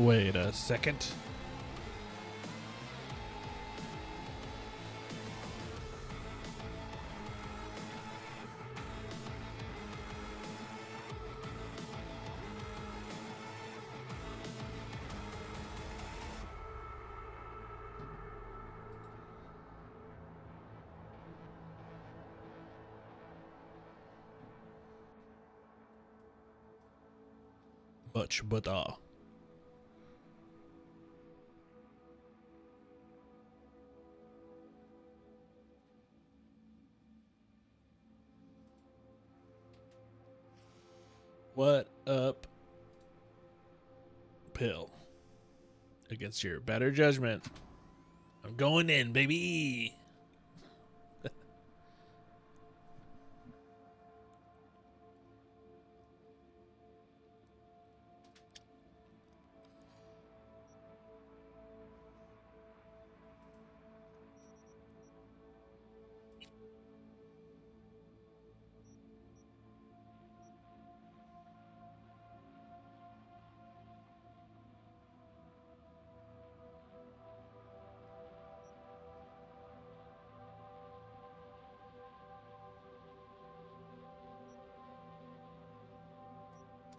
Wait a second. Much better. What up, Pill? Against your better judgment, I'm going in, baby.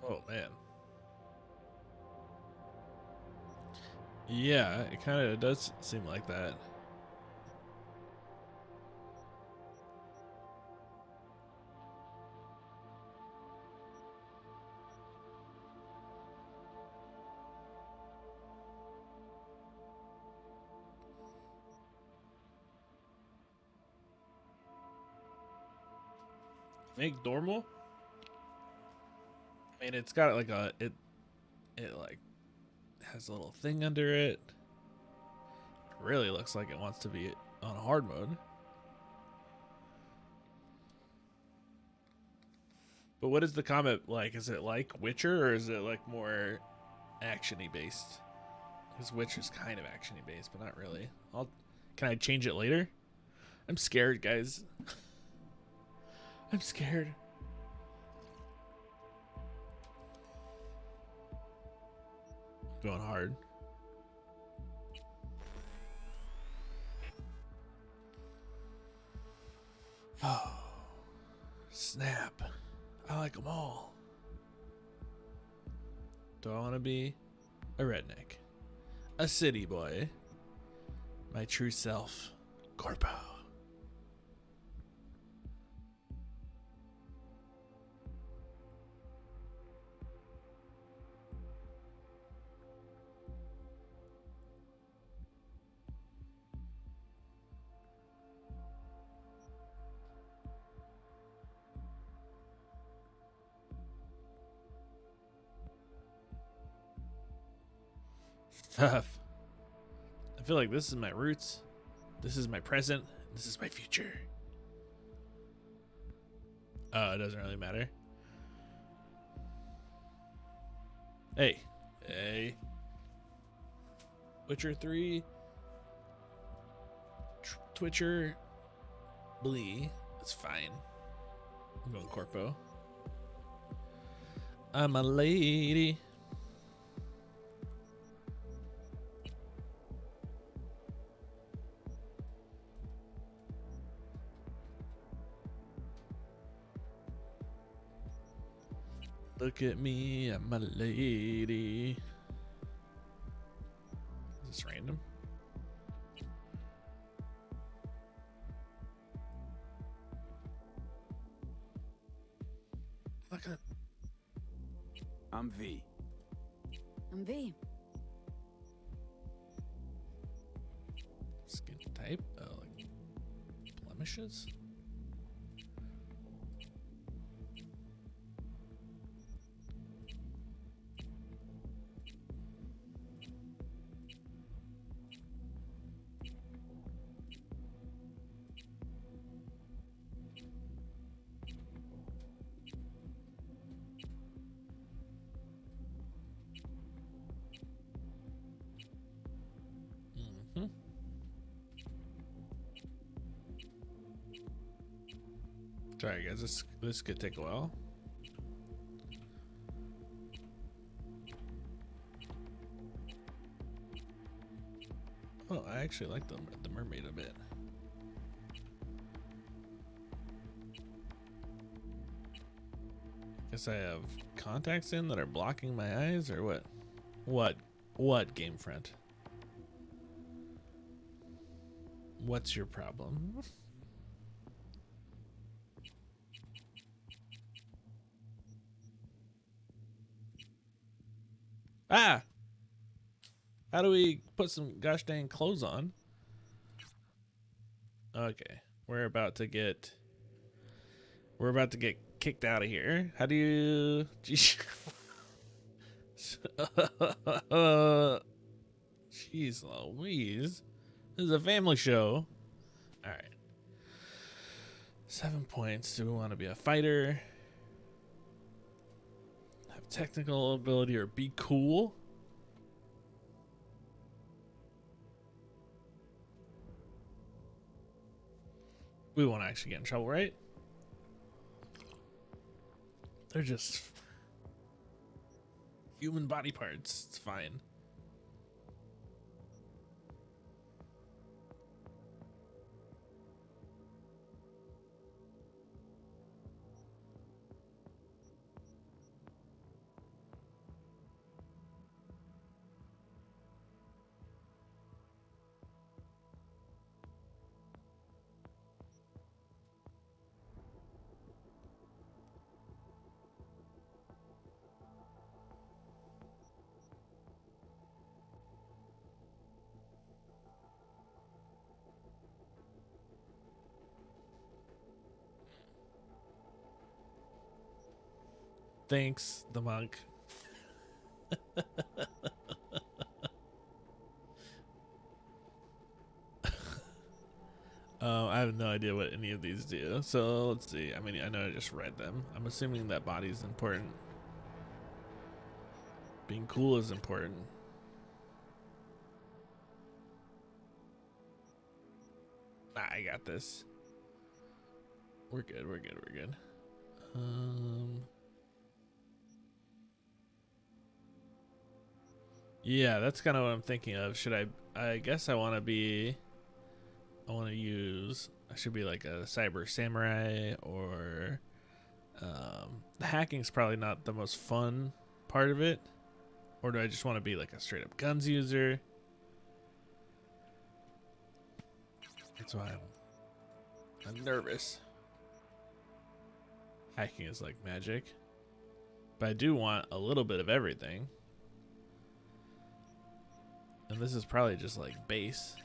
Oh man. Yeah, it kind of does seem like that. Make normal? I mean, it's got like it like has a little thing under it. It really looks like it wants to be on hard mode. But what is the comment like? Is it like Witcher or is it like more actiony based? Because Witcher's kind of actiony based, but not really. Can I change it later? I'm scared, guys. I'm scared. Going hard. Oh, snap. I like them all. Do I want to be a redneck? A city boy? My true self, Corpo. Tough. I feel like this is my roots. This is my present. This is my future. Oh, it doesn't really matter. Hey. Hey. Witcher 3. Twitcher. Blee. It's fine. I'm going Corpo. I'm a lady. Look at me, I'm a lady. Is this random? Look at. I'm V. I'm V. Skin type? Oh, like blemishes? Sorry guys, this could take a while. Oh, I actually like the mermaid a bit. Guess I have contacts in that are blocking my eyes, or what? What GameFront? What's your problem? Ah! How do we put some gosh dang clothes on? Okay, we're about to get kicked out of here. How do you? Jeez, Jeez Louise, this is a family show. All right, 7 points. Do we want to be a fighter? Have technical ability or be cool? We won't actually get in trouble, right? They're just human body parts. It's fine. Thanks, the monk. I have no idea what any of these do. So let's see. I mean, I know I just read them. I'm assuming that body's important. Being cool is important. Nah, I got this. We're good. We're good. We're good. Yeah, that's kind of what I'm thinking of. Should I guess I want to be. I should be like a cyber samurai, or the hacking's probably not the most fun part of it. Or do I just want to be like a straight up guns user? That's why I'm nervous. Hacking is like magic. But I do want a little bit of everything. And this is probably just like base.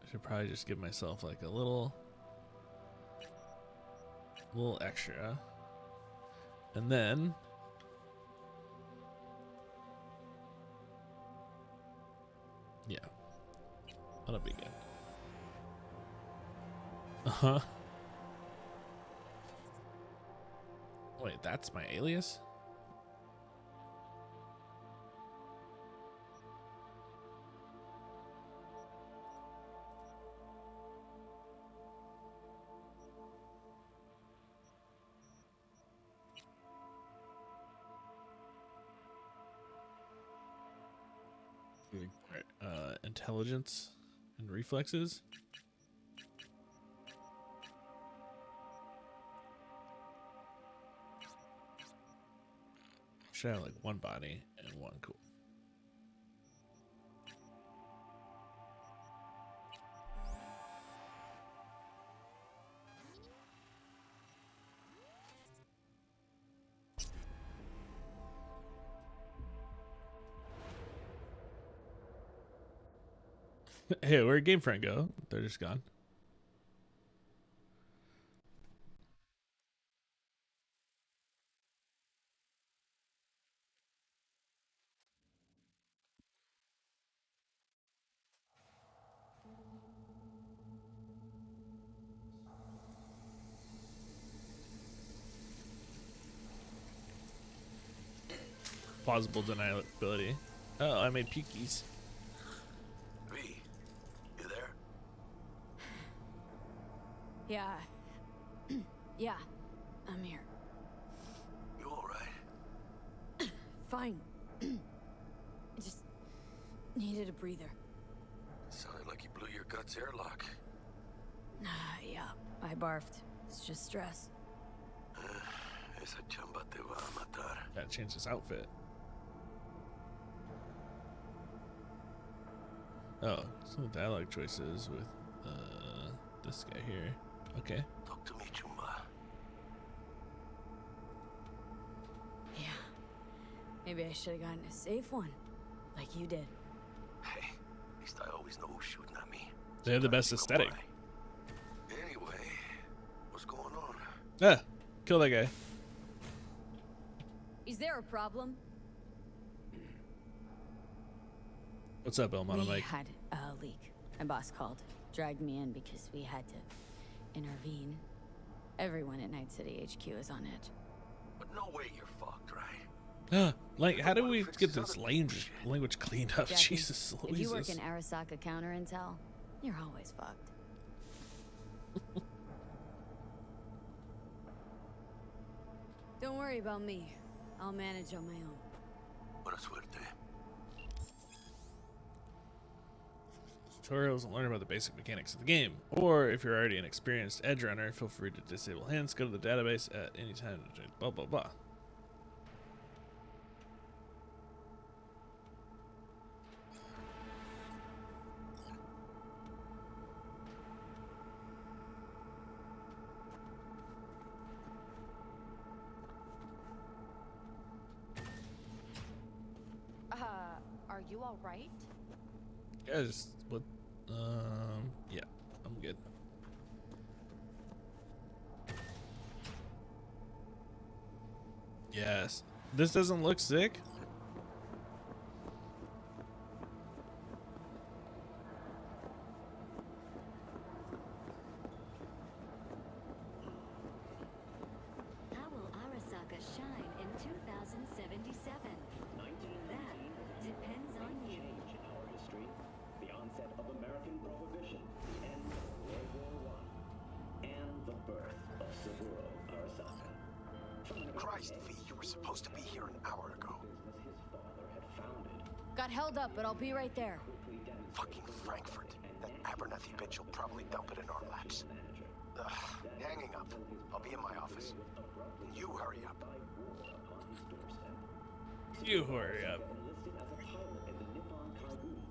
I should probably just give myself like a little extra. And then yeah, that'll be good. Uh-huh. Wait, that's my alias? Intelligence and reflexes. Should have like one body and one cool. Hey, where'd GameFront go? They're just gone. Plausible deniability. Oh, I made pukies. V, you there? Yeah. Yeah. I'm here. You all right? Fine. Just Needed a breather. Sounded like you blew your guts airlock. Yeah, I barfed. It's just stress. Esa chamba te va a matar. Gotta change his outfit. Oh, some dialogue choices with this guy here. Okay. Talk to me, Chumba. Yeah. Maybe I should have gotten a safe one, like you did. Hey, at least I always know who's shooting at me. They have the best aesthetic. Anyway, what's going on? Ah, kill that guy. Is there a problem? What's up, El We Mono Mike? had a leak. My boss called, dragged me in because we had to intervene. Everyone at Night City HQ is on edge. But no way you're fucked, right? Like, how do we get this language cleaned up? Jackie, Jesus if you work Louises. in Arasaka counter intel, you're always fucked. Don't worry about me. I'll manage on my own. Buena suerte. Tutorials and learn about the basic mechanics of the game. Or if you're already an experienced edge runner, feel free to disable hints. Go to the database at any time. Blah blah blah. Are you all right? Guys, what? Yeah, I'm good. Yes, this doesn't look sick. How will Arasaka shine in 2077? That depends on you. Change in our history, the onset of American Prohibition, the end of World War I, and the birth of Saburo Arasaka. From an early Christ, age, V, you were supposed to be here an hour ago. business his father had founded Got held up, but I'll be right there. quickly demonstrated Fucking Frankfurt. That Abernathy bitch will probably dump it in our laps. manager. Ugh, hanging up. I'll be in my office. You hurry up. By war upon his doorstep. You hurry up. Enlisted as a pilot in the Nippon Kaiguri,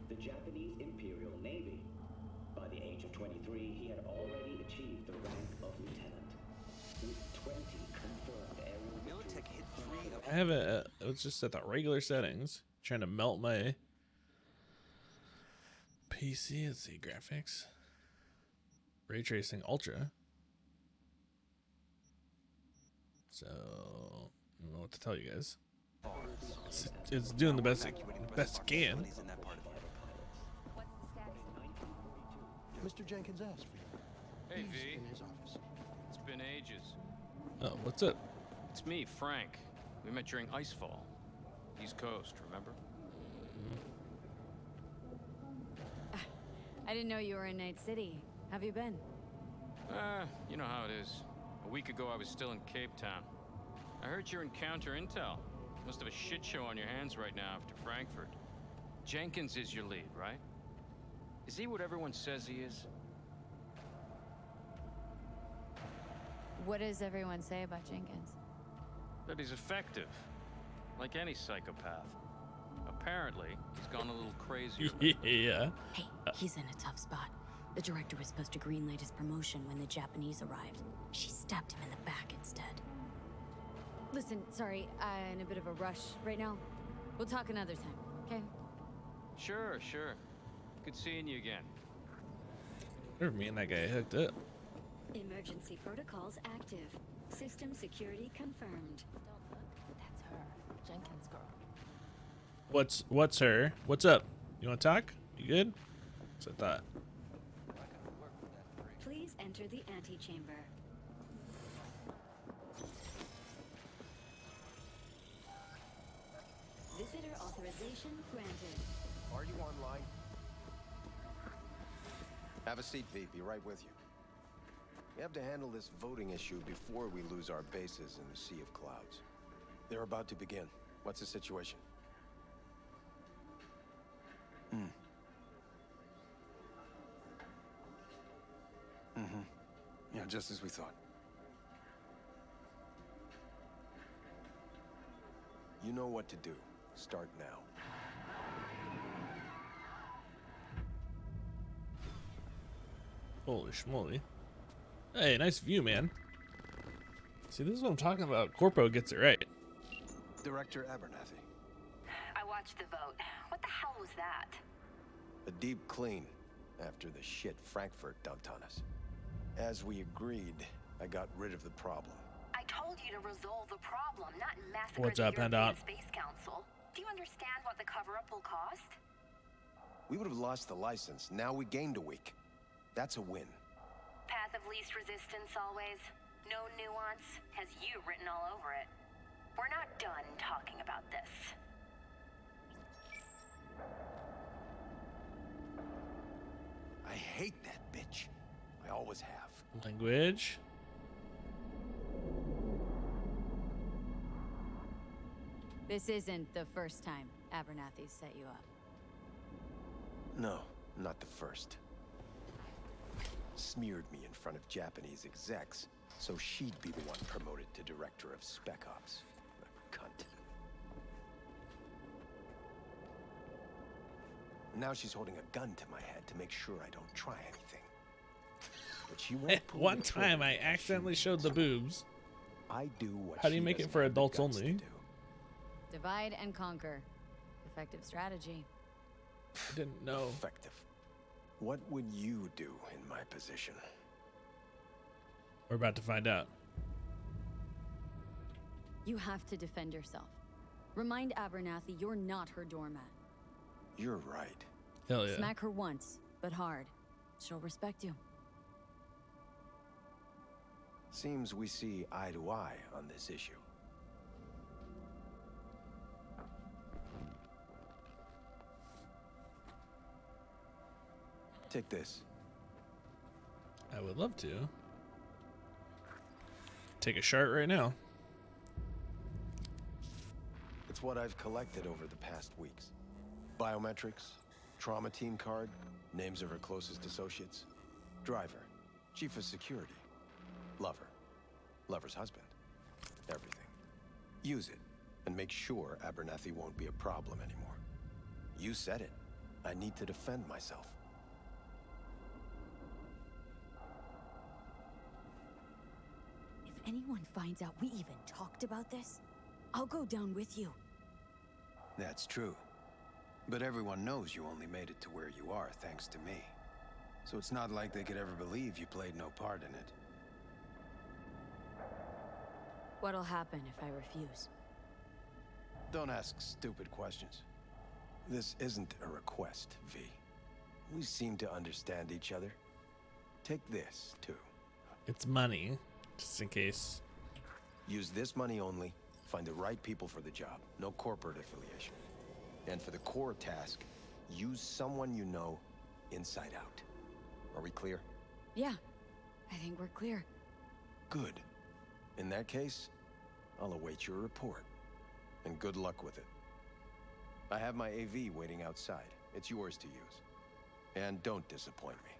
the Japanese Imperial Navy. By the age of 23, he had already achieved the rank of lieutenant. With 20 confirmed aerial Militech hit 3 of I have it was just at the regular settings. Trying to melt my PC. Let's see, graphics. Ray tracing ultra. So I don't know what to tell you guys. It's doing the best it can. He's in that part of the What's the status? Mr. Jenkins asked for you. Hey, He's V. in his office. It's been ages. Oh, what's up? It's me, Frank. We met during Icefall. East Coast, remember? I didn't know you were in Night City. Have you been? You know how it is. A week ago, I was still in Cape Town. I heard you're in counter intel. Must have a shit show on your hands right now after Frankfurt. Jenkins is your lead, right? Is he what everyone says he is? What does everyone say about Jenkins? That he's effective. Like any psychopath. Apparently, he's gone a little crazy. Yeah. Hey, he's in a tough spot. The director was supposed to greenlight his promotion when the Japanese arrived. She stabbed him in the back instead. Listen, sorry, I'm in a bit of a rush right now. We'll talk another time, okay? Sure, sure. Good seeing you again. Wonder if me and that guy hooked up. Emergency protocols active. System security confirmed. Don't look. That's her. Jenkins' girl. What's her? What's up? You want to talk? You good? That's what I thought. Please enter the antechamber. Visitor authorization granted. Are you online? Have a seat, V. Be right with you. We have to handle this voting issue before we lose our bases in the sea of clouds. They're about to begin. What's the situation? Yeah, just as we thought. You know what to do. Start now. Holy schmoly. Hey, nice view, man. See, this is what I'm talking about. Corpo gets it right. Director Abernathy. I watched the vote. What the hell was that? A deep clean after the shit Frankfurt dumped on us. As we agreed, I got rid of the problem. I told you to resolve the problem, not massacre What's the up, European Pendant? Space Council. Do you understand what the cover-up will cost? We would have lost the license. Now we gained a week. That's a win. Path of least resistance always. No nuance. Has you written all over it. We're not done talking about this. I hate that bitch. I always have. Language. This isn't the first time Abernathy set you up. No, not the first. Smeared me in front of Japanese execs, so she'd be the one promoted to Director of Spec Ops. A cunt. Now she's holding a gun to my head to make sure I don't try anything. But she won't pull One the time I trigger if accidentally she showed the wants. boobs. I do what How do you she make it doesn't for have the adults guts to only? do. Divide and conquer. Effective strategy. I didn't know. Effective. What would you do in my position? We're about to find out. You have to defend yourself. Remind Abernathy you're not her doormat. You're right. Hell yeah. Smack her once, but hard. She'll respect you. Seems we see eye to eye on this issue. Take this. I would love to. Take a shart right now. It's what I've collected over the past weeks. Biometrics, trauma team card, names of her closest associates, driver, chief of security, lover, lover's husband, everything. Use it, and make sure Abernathy won't be a problem anymore. You said it. I need to defend myself. If anyone finds out we even talked about this, I'll go down with you. That's true. But everyone knows you only made it to where you are thanks to me. So it's not like they could ever believe you played no part in it. What'll happen if I refuse? Don't ask stupid questions. This isn't a request, V. We seem to understand each other. Take this, too. It's money, just in case. Use this money only. Find the right people for the job. No corporate affiliation. And for the core task, use someone you know inside out. Are we clear? Yeah, I think we're clear. Good. In that case, I'll await your report. And good luck with it. I have my AV waiting outside. It's yours to use. And don't disappoint me.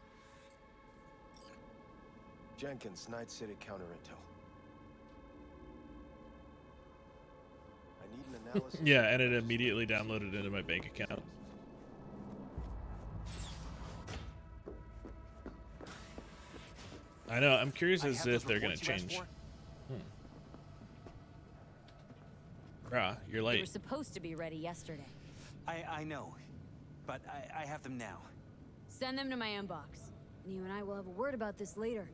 Jenkins, Night City Counter Intel. I need an analysis. Yeah, and it immediately downloaded into my bank account. I know, I'm curious as if they're gonna change. Bruh, you're They were late. supposed to be ready yesterday. I know, but I have them now. Send them to my inbox. And you and I will have a word about this later.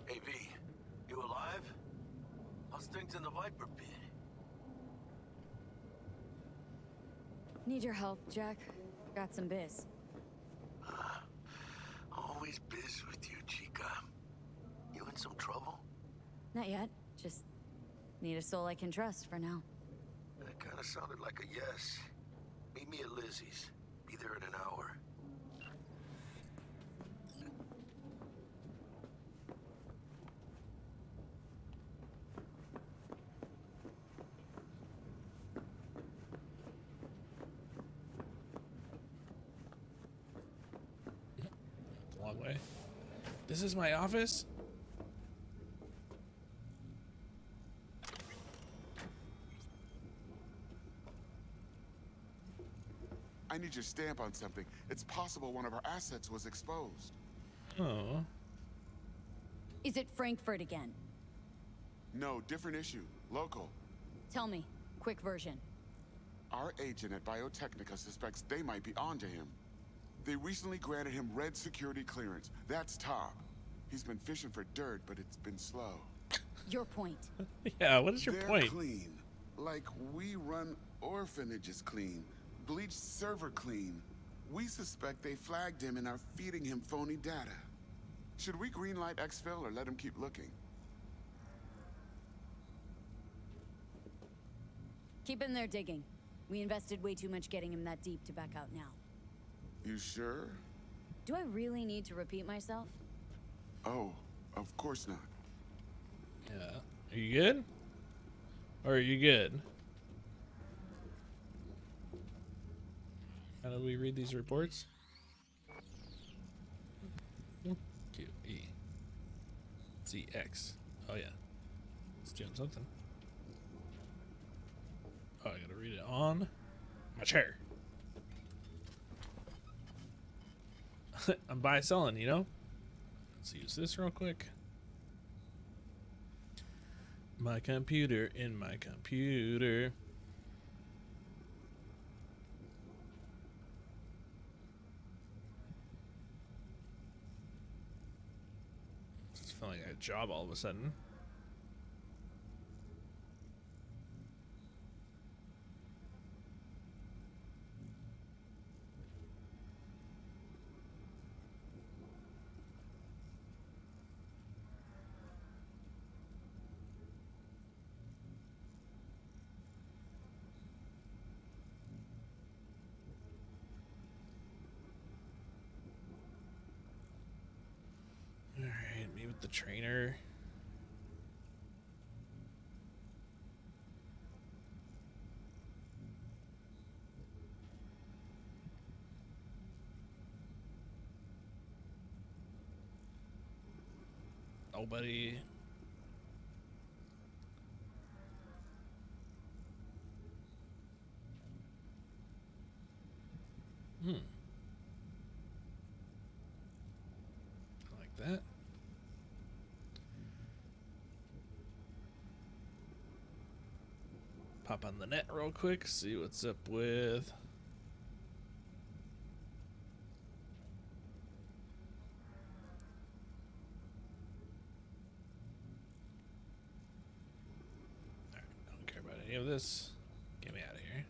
Hey, V, you alive? How's things in the Viper pit? Need your help, Jack. Got some biz. Always biz with you, chica. You in some trouble? Not yet. Just need a soul I can trust for now. That kind of sounded like a yes. Meet me at Lizzie's. Be there in an hour. long way. This is my office? I need your stamp on something. It's possible one of our assets was exposed. Oh. Is it Frankfurt again? No, different issue. Local. Tell me. Quick version. Our agent at Biotechnica suspects they might be onto him. They recently granted him red security clearance. That's top. He's been fishing for dirt, but it's been slow. Your point. Yeah, what is your They're point? clean. Like we run orphanages clean. Bleached server clean. We suspect they flagged him and are feeding him phony data. Should we greenlight exfil or let him keep looking? Keep in there digging. We invested way too much getting him that deep to back out now. You sure? Do I really need to repeat myself? Oh, of course not. Yeah. Are you good? Or are you good? How do we read these reports? Q-E. Z-X. Oh, yeah. It's doing something. Oh, I gotta read it on my chair. I'm buy selling, you know? Let's use this real quick. My computer in my computer. Just feeling like a job all of a sudden. Alright, me with the trainer. Nobody. I like that. Pop on the net real quick, see what's up with. Alright, don't care about any of this. Get me out of here.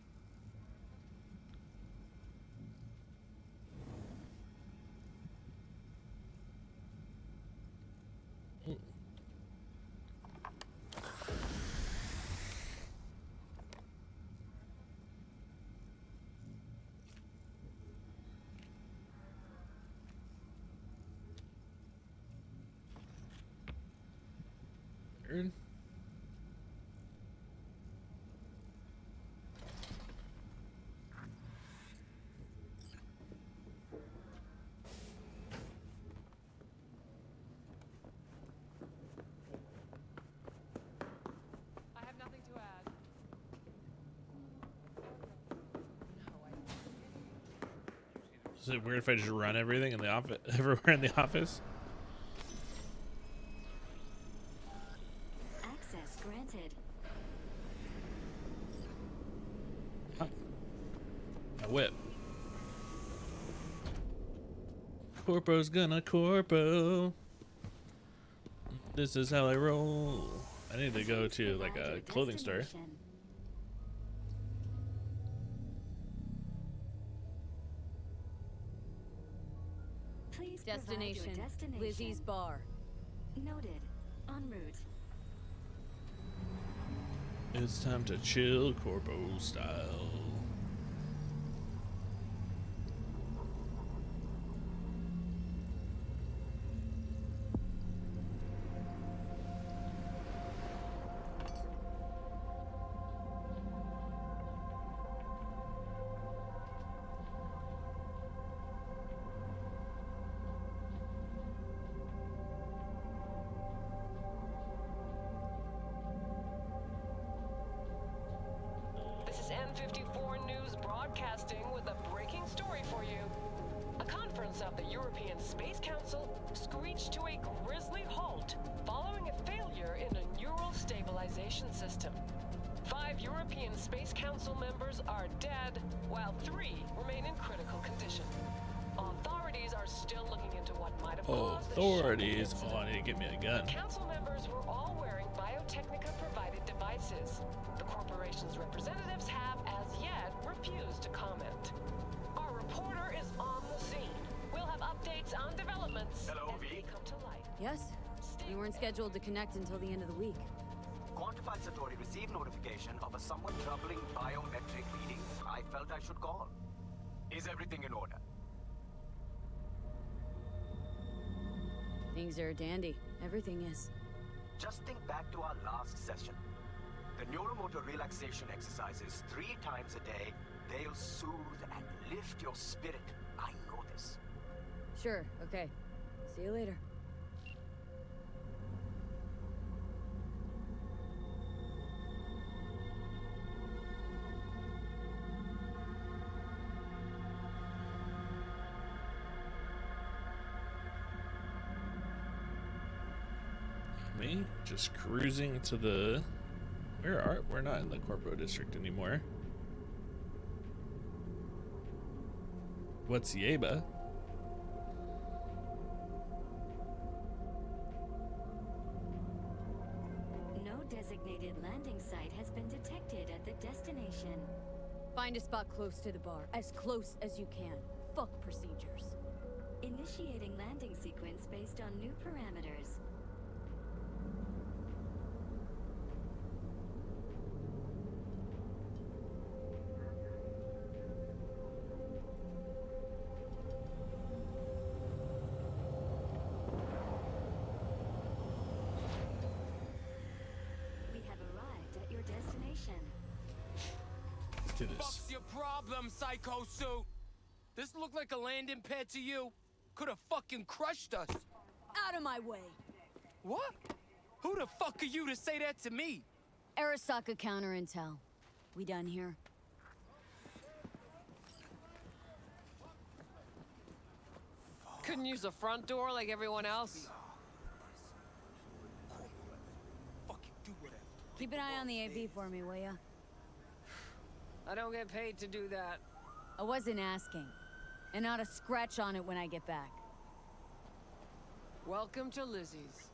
Ooh. Weird. I have nothing to add. Is it weird if I just run everything in the office, everywhere in the office? Access granted. A whip. Corpo's gonna corpo. This is how I roll. I need to go to like a clothing store. Please provide your Destination. destination. Lizzie's bar. Noted. En route. It's time to chill corpo style. Broadcasting with a breaking story for you. A conference of the European Space Council screeched to a grisly halt following a failure in a neural stabilization system. 5 European Space Council members are dead, while 3 remain in critical condition. Authorities are still looking into what might have caused the Authorities. Oh, I need to get me a gun. Council members were all wearing Biotechnica-provided devices. The corporation's representatives have, as yet, refused to comment. Our reporter is on the scene. We'll have updates on developments as they come to light. Yes? We weren't scheduled to connect until the end of the week. Quantified Satori received notification of a somewhat troubling biometric reading. I felt I should call. Is everything in order? Things are dandy. Everything is. Just think back to our last session. The neuromotor relaxation exercises 3 times a day. They'll soothe and lift your spirit. I know this. Sure, okay. See you later. Me just cruising to the we're not in the corpo district anymore. What's Yeba? No designated landing site has been detected at the destination. Find a spot close to the bar. As close as you can. Fuck procedures. Initiating landing sequence based on new parameters. To this. What's your problem, Psycho Suit? This look like a landing pad to you? Could have fucking crushed us. Out of my way. What? Who the fuck are you to say that to me? Arasaka counter intel. We done here? Couldn't use the front door like everyone else. Keep an eye on the AV for me, will ya? I don't get paid to do that. I wasn't asking. And not a scratch on it when I get back. Welcome to Lizzie's.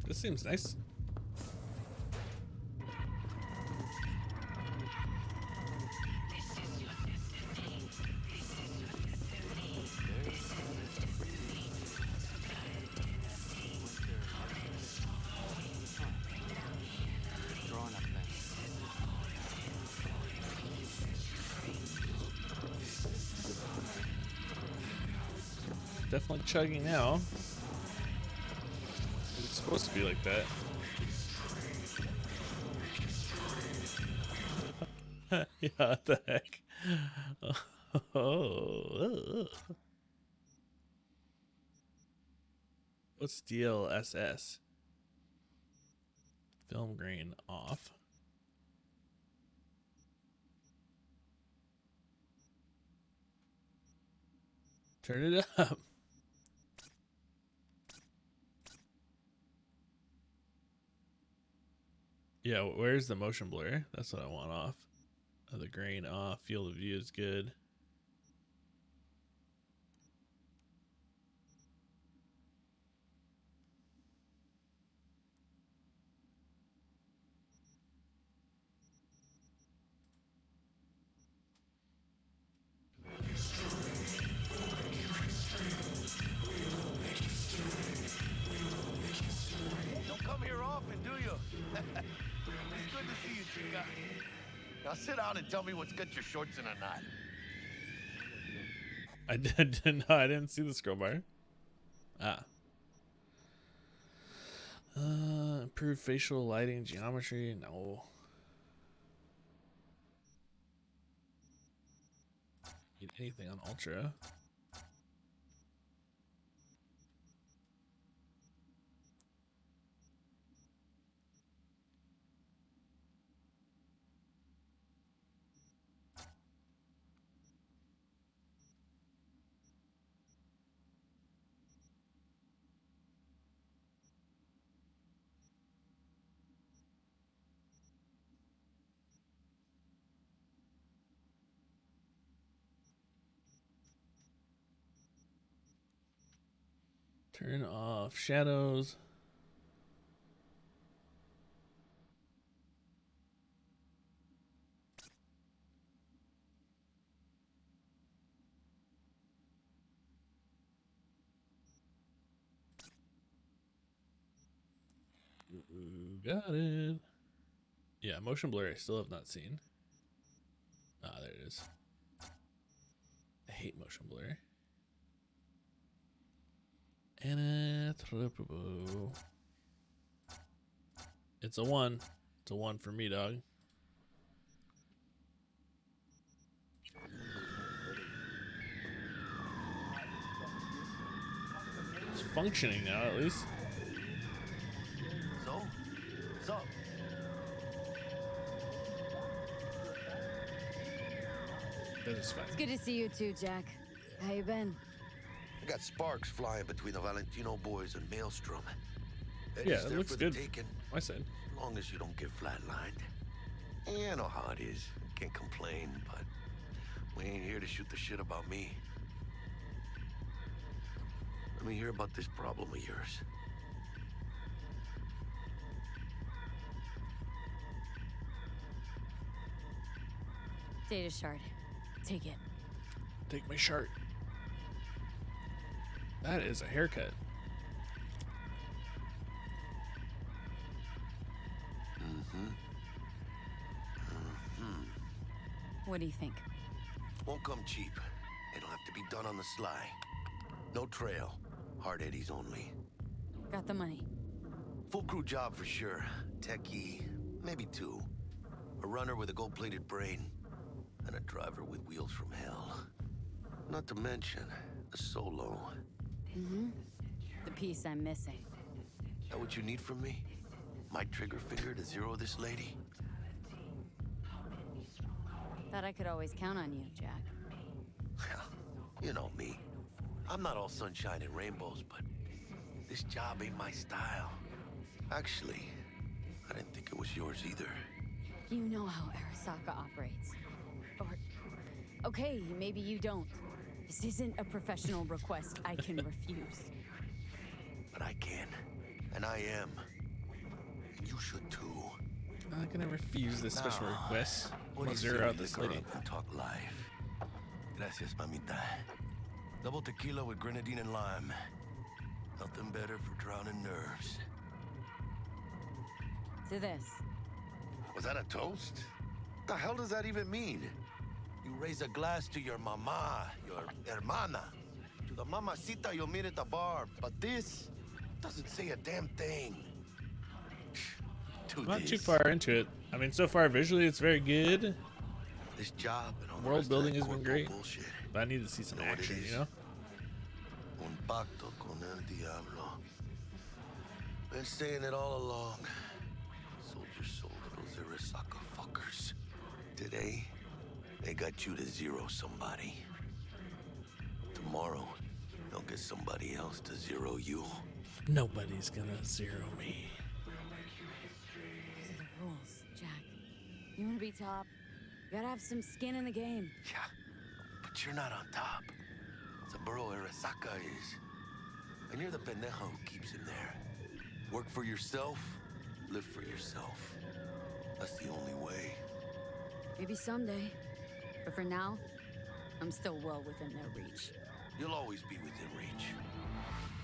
This seems nice. Definitely chugging now. It's supposed to be like that. Yeah, what the heck? Oh. What's DLSS? Film grain off. Turn it up. Yeah, where's the motion blur? That's what I want off. Oh, the grain off. Field of view is good. Don't come here often, do you? It's good to see you, Chica. Now sit down and tell me what's got your shorts in a knot. I didn't see the scroll bar. Ah. Improved facial lighting geometry. No. Need anything on ultra. Turn off shadows. Got it. Yeah, motion blur I still have not seen. Ah, there it is. I hate motion blur. It's a 1. It's a 1 for me, dog. It's functioning now, at least. So? This is fine. It's good to see you too, Jack. How you been? I got sparks flying between the Valentino boys and Maelstrom. Yeah, Eddie's it there looks for the good. taking, I said. as long as you don't get flatlined. Yeah, I know how it is. Can't complain, but we ain't here to shoot the shit about me. Let me hear about this problem of yours. Data shard. Take it. Take my shirt. That is a haircut. What do you think? Won't come cheap. It'll have to be done on the sly. No trail. Hard eddies only. Got the money. Full crew job for sure. Techie, maybe 2. A runner with a gold-plated brain. And a driver with wheels from hell. Not to mention, a solo. The piece I'm missing. That what you need from me? My trigger finger to zero this lady? Thought I could always count on you, Jack. Well, you know me. I'm not all sunshine and rainbows, but this job ain't my style. Actually, I didn't think it was yours either. You know how Arasaka operates. Or... Okay, maybe you don't. This isn't a professional request I can refuse. But I can. And I am. And you should too. I'm not gonna refuse this special request. What do you Zero say out we this liquor lady. up and talk live? Gracias, mamita. Double tequila with grenadine and lime. Nothing better for drowning nerves. To this. Was that a toast? The hell does that even mean? You raise a glass to your mama, your hermana, to the mamacita you'll meet at the bar, but this doesn't say a damn thing. Not too far into it. I mean, so far visually it's very good. This job and all the World rest of building that has been corporal great, bullshit. but I need to see some Know what it action, is? you know? Un pacto con el diablo. Been saying it all along. Sold your soul to those Arasaka fuckers. Today, they got you to zero somebody. Tomorrow, they'll get somebody else to zero you. Nobody's gonna zero me. These are the rules, Jack. You wanna be top? You gotta have some skin in the game. Yeah, but you're not on top. Saburo Arasaka is. And you're the pendejo who keeps him there. Work for yourself, live for yourself. That's the only way. Maybe someday. But for now, I'm still well within their reach. You'll always be within reach.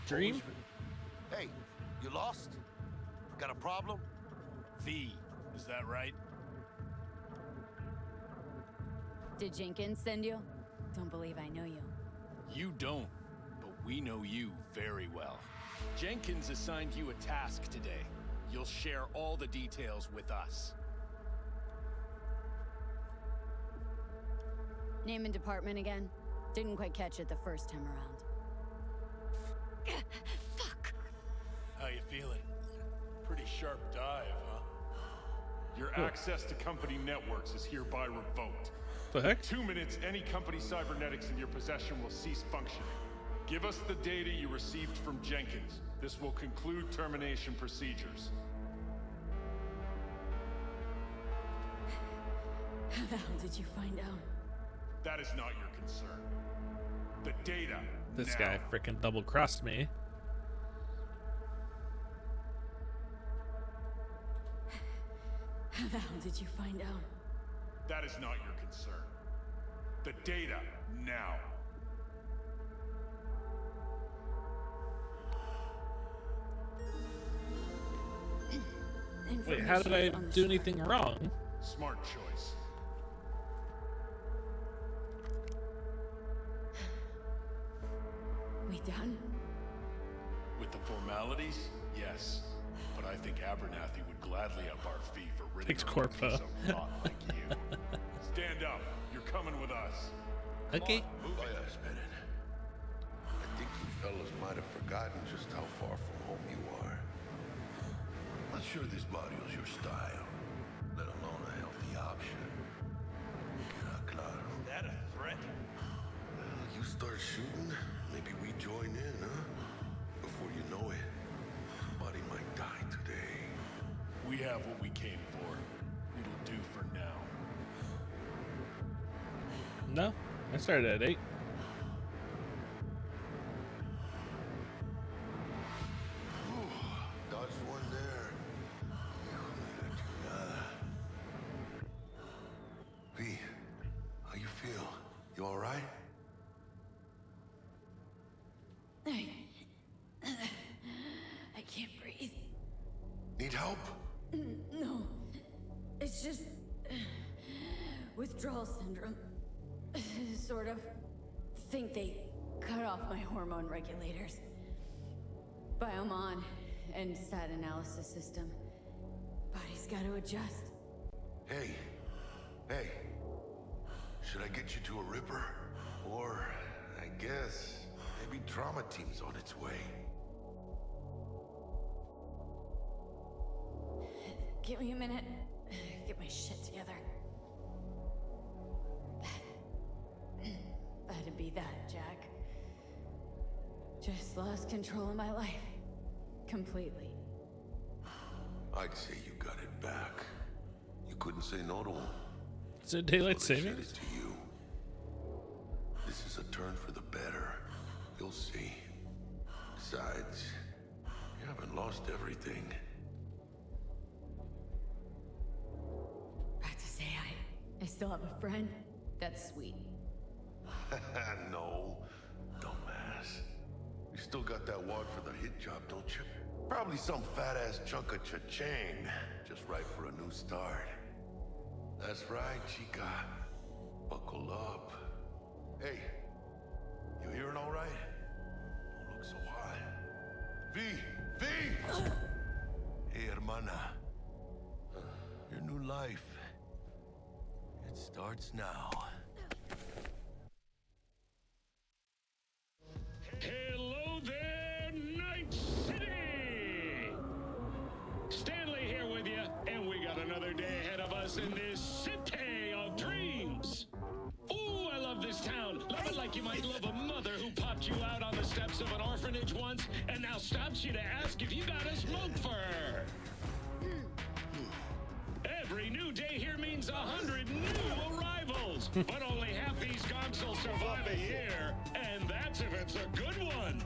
Dream? Hey, you lost? Got a problem? V, is that right? Did Jenkins send you? Don't believe I know you. You don't, but we know you very well. Jenkins assigned you a task today. You'll share all the details with us. Name and department again? Didn't quite catch it the first time around. Fuck! How you feeling? Pretty sharp dive, huh? Your access to company networks is hereby revoked. The heck? 2 minutes, any company cybernetics in your possession will cease functioning. Give us the data you received from Jenkins. This will conclude termination procedures. How the hell did you find out? That is not your concern. The data. This now. guy frickin' double crossed me. the hell did you find out? That is not your concern. The data, now. Wait, how did I do anything wrong? Smart choice. We done? With the formalities, yes. But I think Abernathy would gladly up our fee for ridding Picked her of Corpo. a rot like you. Stand up. You're coming with us. Okay. Move it. I think you fellas might have forgotten just how far from home you are. Not sure this barrio's your style, let alone a healthy option. Queda claro. Is that a threat? Well, you start shooting, maybe we join in, huh? Before you know it, somebody might die today. We have what we came for. It'll do for now. No, I started at 8. Dodged one there. V, how you feel? You all right? I can't breathe. Need help? No. It's just withdrawal syndrome. Sort of. Think they cut off my hormone regulators. Biomon and stat analysis system. Body's got to adjust. Hey. Should I get you to a Ripper? Or, I guess, maybe trauma team's on its way. Give me a minute. Get my shit together. That'd be that, Jack. Just lost control of my life. Completely. I'd say you got it back. You couldn't say no to him. Is it daylight So they shed savings? it to you. This is a turn for the better. You'll see. Besides, you haven't lost everything. About to say I still have a friend. That's sweet. No, dumbass. You still got that wad for the hit job, don't you? Probably some fat-ass chunk of cha-ching. Just right for a new start. That's right, chica. Buckle up. Hey, you hearing all right? Don't look so hot. V! Hey, hermana. Your new life. It starts now. Hello there, Night City! Stanley here with you, and we got another day ahead of us in this city of dreams. Ooh, I love this town. Love it like you might love a mother who popped you out on the steps of an orphanage once and now stops you to ask if you got a smoke for her. Every new day here means 100 new arrivals, but only half these gonks will survive a year, and that's if it's a good one.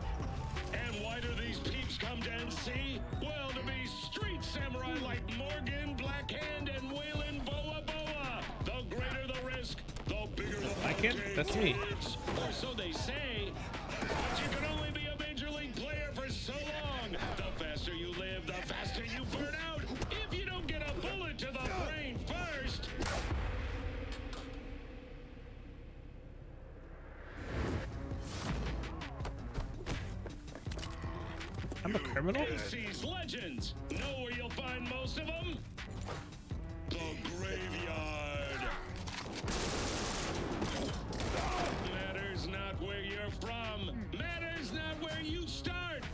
And why do these peeps come to NC? Well, to be street samurai like Morgan, Blackhand, and Waylon Boa Boa. The greater the risk, the bigger the Blackhand? That's me. Or so they say. But you can only be a major league player for so long. The faster you live, the faster you burn out. If you don't get a bullet to the brain first. I'm a criminal? AC's legends. Know where you'll find most of them? The graveyard. Matters not where you're from. Matters not where you start.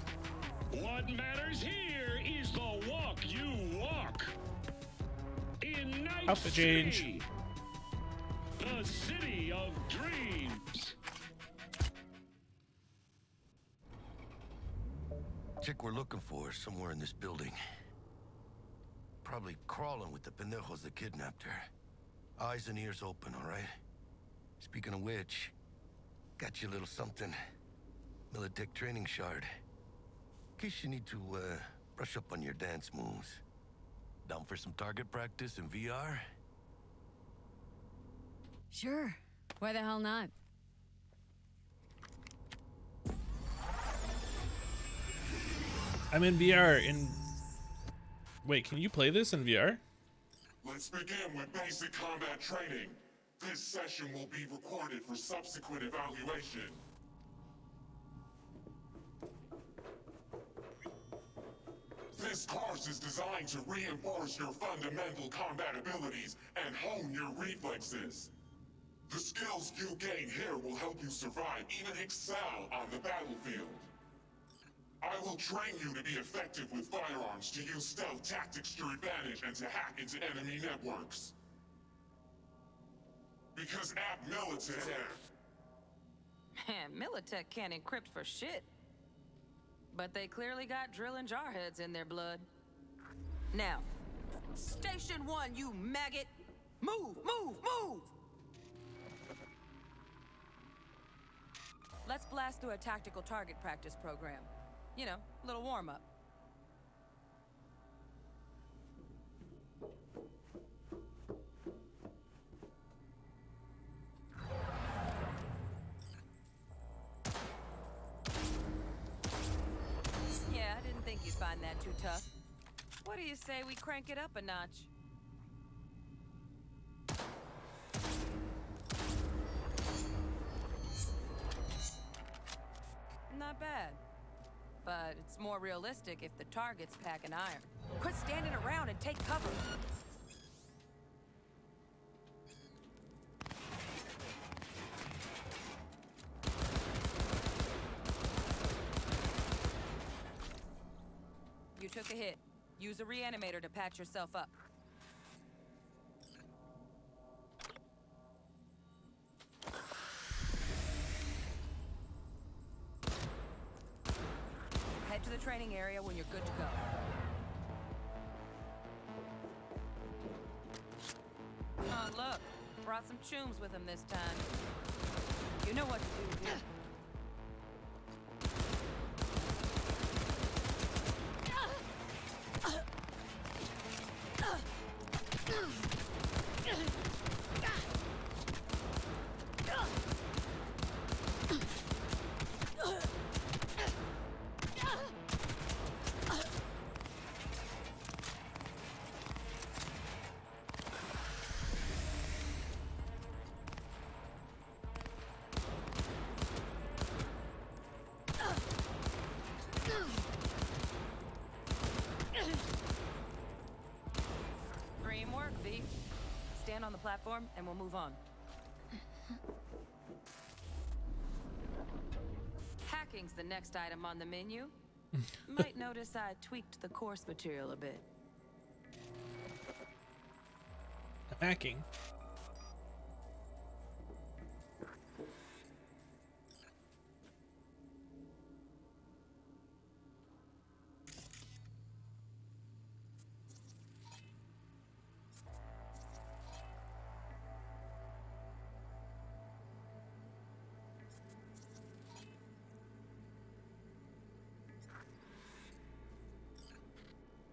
What matters here is the walk you walk. In Night Outfit change. City, the city of dreams. Chick we're looking for is somewhere in this building. Probably crawling with the pendejos that kidnapped her. Eyes and ears open, all right? Speaking of which, got you a little something. Militech training shard. In case you need to, brush up on your dance moves. Down for some target practice in VR? Sure. Why the hell not? I'm in VR in... Wait, can you play this in VR? Let's begin with basic combat training. This session will be recorded for subsequent evaluation. This course is designed to reinforce your fundamental combat abilities and hone your reflexes. The skills you gain here will help you survive, even excel on the battlefield. I will train you to be effective with firearms, to use stealth tactics to your advantage, and to hack into enemy networks. Because at Militech... Man, Militech can't encrypt for shit. But they clearly got drill and jarheads in their blood. Now, Station 1, you maggot! Move, move, move! Let's blast through a tactical target practice program. You know, a little warm-up. Yeah, I didn't think you'd find that too tough. What do you say we crank it up a notch? Not bad. But it's more realistic if the target's packing iron. Quit standing around and take cover. You took a hit. Use a reanimator to patch yourself up. Head to the training area when you're good to go. Oh, look. Brought some chooms with him this time. You know what to do here. Dream work, V. Stand on the platform and we'll move on. Hacking's the next item on the menu. Might notice I tweaked the course material a bit. Hacking.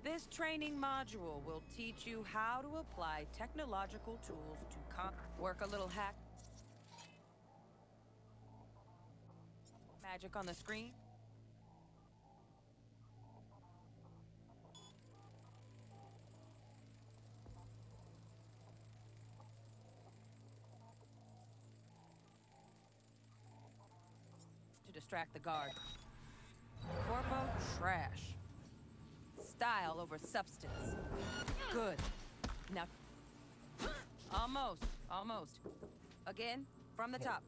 This training module will teach you how to apply technological tools to work a little hack magic on the screen. To distract the guard. Corpo trash. Style over substance. Good. Now... Almost. Again, from the top.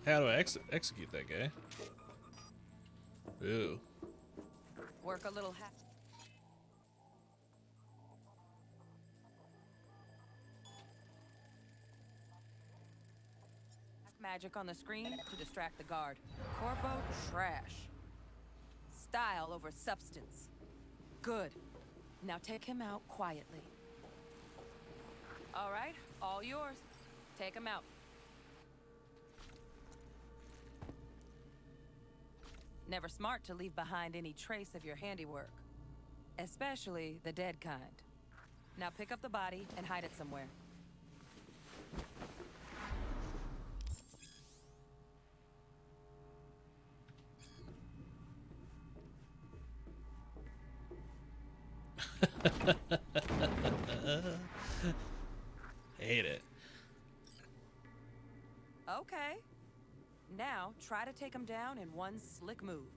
How do I execute that guy? Ooh. Work a little hack magic on the screen to distract the guard. Corpo trash. Style over substance. Good. Now take him out quietly. All right, all yours. Take him out. Never smart to leave behind any trace of your handiwork. Especially the dead kind. Now pick up the body and hide it somewhere. Hate it. Okay. Now try to take him down in one slick move.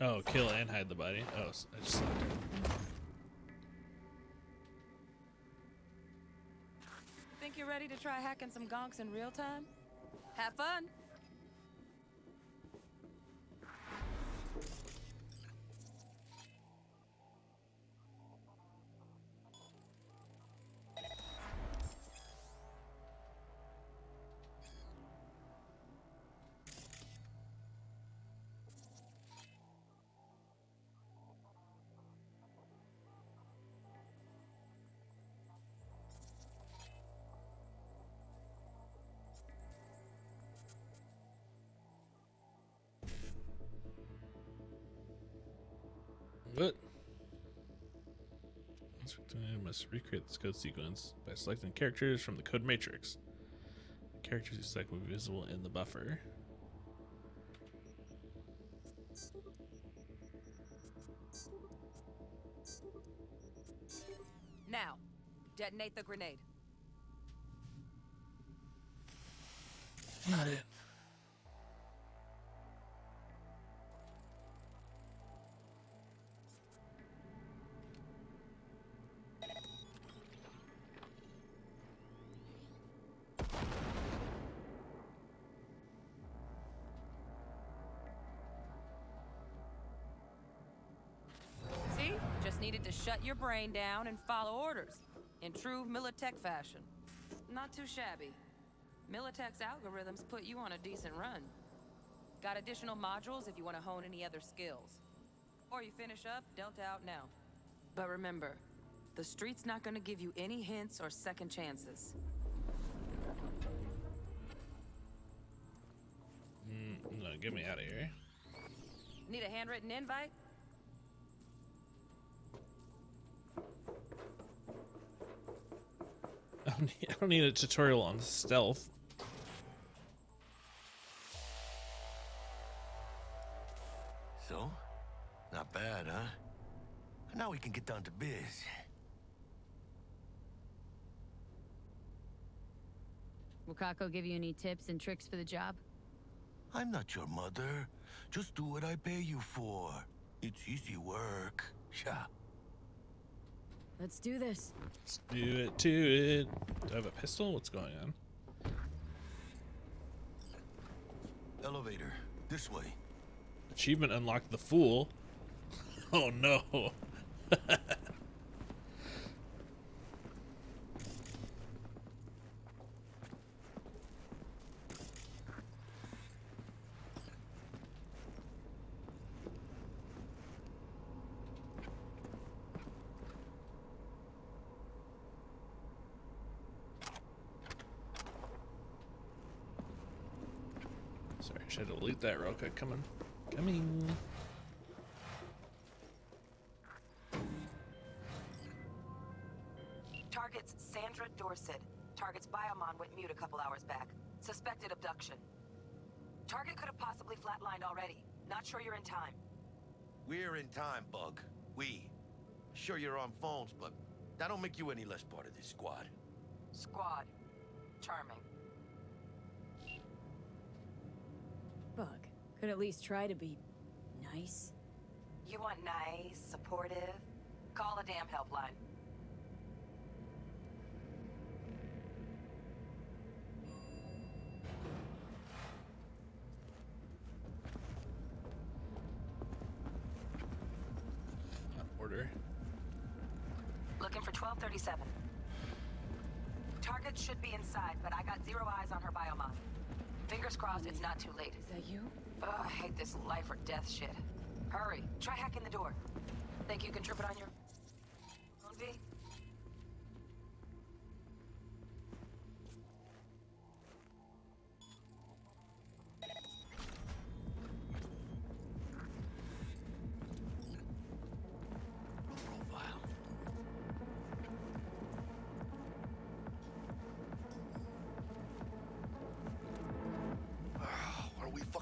Oh, kill and hide the body. Oh, I just slapped it. Think you're ready to try hacking some gonks in real time? Have fun! What? You must recreate this code sequence by selecting characters from the code matrix. The characters you select will be visible in the buffer. Now, detonate the grenade. Not it. See? Just needed to shut your brain down and follow orders. In true Militech fashion. Not too shabby. Militech's algorithms put you on a decent run. Got additional modules if you want to hone any other skills. Or you finish up, Delta out now. But remember, the street's not gonna give you any hints or second chances. No, get me out of here. Need a handwritten invite? I don't need a tutorial on stealth. So, not bad, huh? Now we can get down to biz. Will Kako give you any tips and tricks for the job? I'm not your mother. Just do what I pay you for. It's easy work. Yeah. Let's do this. Let's do it to it. Do I have a pistol? What's going on? Elevator. This way. Achievement unlocked the fool. Oh no. Sorry, I should delete that real quick. Coming. Target's Sandra Dorset. Target's biomon went mute a couple hours back. Suspected abduction. Target could have possibly flatlined already. Not sure you're in time. We're in time, Bug. Sure you're on phones, but that don't make you any less part of this squad. Squad. Charming. Bug, could at least try to be nice. You want nice, supportive? Call a damn helpline. Order. Looking for 1237. Target should be inside, but I got 0 eyes on her biomon. Fingers crossed it's not too late. Is that you? Ugh, I hate this life or death shit. Hurry, try hacking the door. Think you can trip it on your phone, V?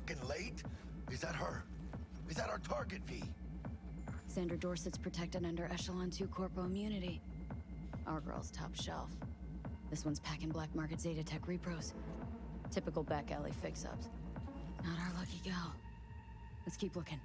fucking late? Is that her? Is that our target, V? Sandra Dorsett's protected under Echelon 2 Corpo immunity. Our girl's top shelf. This one's packing black market Zeta Tech repros. Typical back alley fix-ups. Not our lucky gal. Let's keep looking.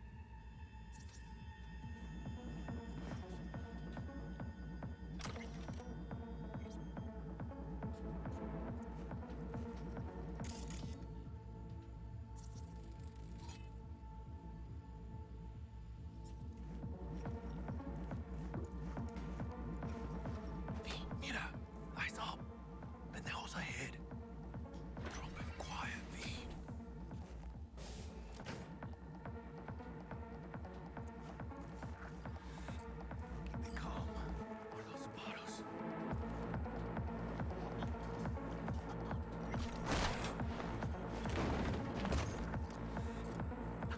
Mira, eyes up. Pendejos ahead. Drop it quiet, V. Keep it calm. Are those bottles?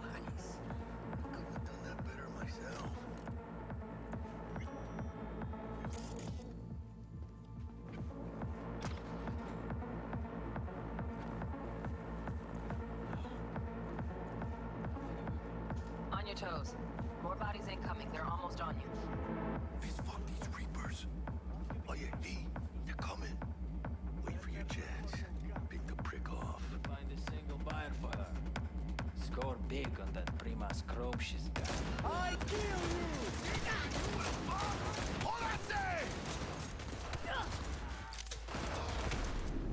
Nice. Couldn't have done that better myself. On your toes. More bodies incoming. They're almost on you. Fist fuck these Reapers. Oh yeah, V, they're coming. Wait for your chance. Pick the prick off. Find a single buyer for her. Score big on that prima scrumptious guy. I kill you! ¡Jodate!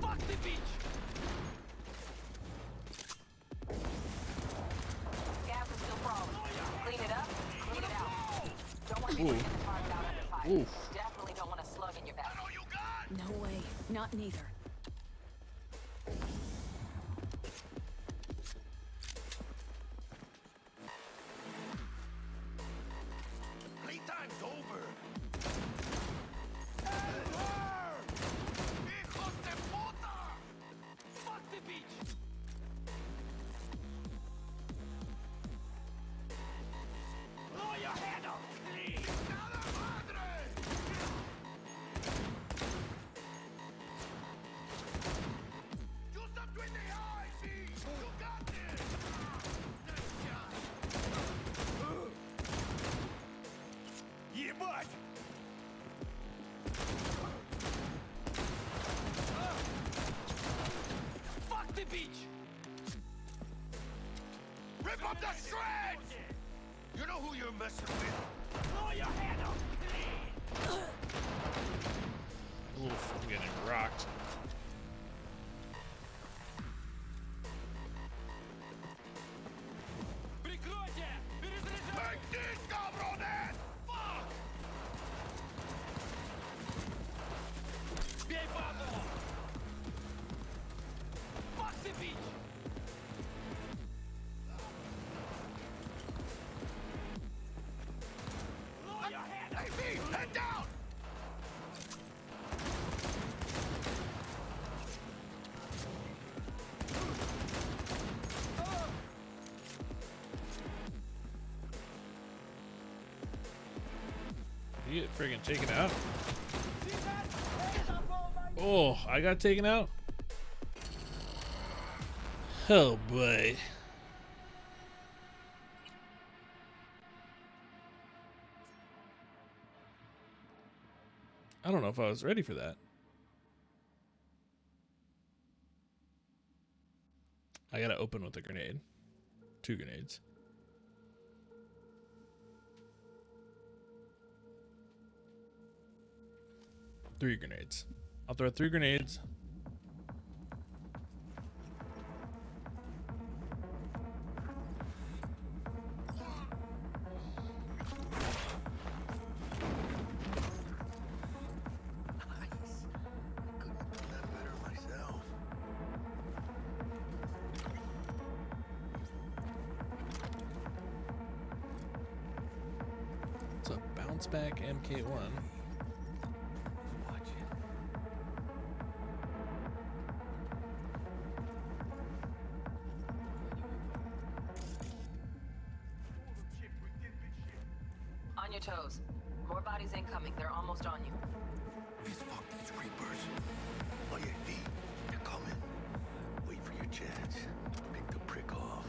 Fuck the beach! Scab is still crawling. Clean it up, clean it out. Don't want Ooh. people getting targeted out under fire. Ooh. Definitely don't want a slug in your back. No way. Not neither. Playtime's over. Hijos de puta! Fuck the beach! Blow your head off, please! Do something in the eye, V! You got this! Ебать! Fuck the beach! Rip up the shreds! You know who you're messing with. Blow your head off, please! Oof, I'm getting rocked. Прикройте! Перезаряжаю! Take this, cabrones! Fuck! Бей бабу! Fuck the beach! Blow your head off! Hey, V, head down! You get friggin' taken out. Oh, I got taken out? Oh boy. I don't know if I was ready for that. I gotta open with a grenade. 2 grenades. Three grenades. I'll throw 3 grenades. Nice. Couldn't have done that better myself. It's a bounce back MK1. Watch it. On your toes. More bodies incoming. They're almost on you. Fist fuck these Reapers. Oh yeah, V, they're coming. Wait for your chance. Pick the prick off.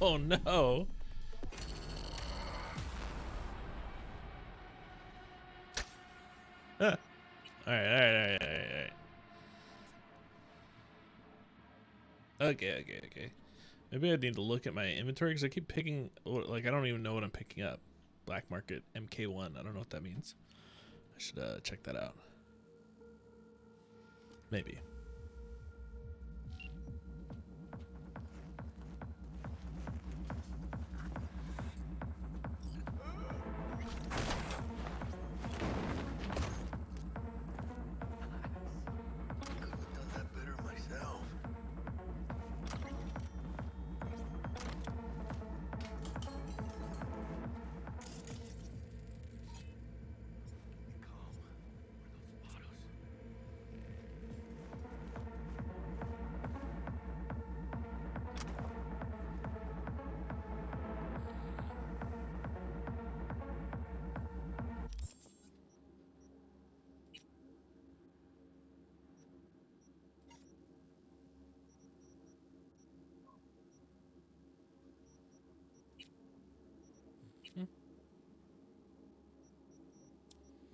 Oh no. All right. Okay. Maybe I need to look at my inventory because I keep picking, like, I don't even know what I'm picking up. Black market MK1. I don't know what that means. I should check that out. Maybe.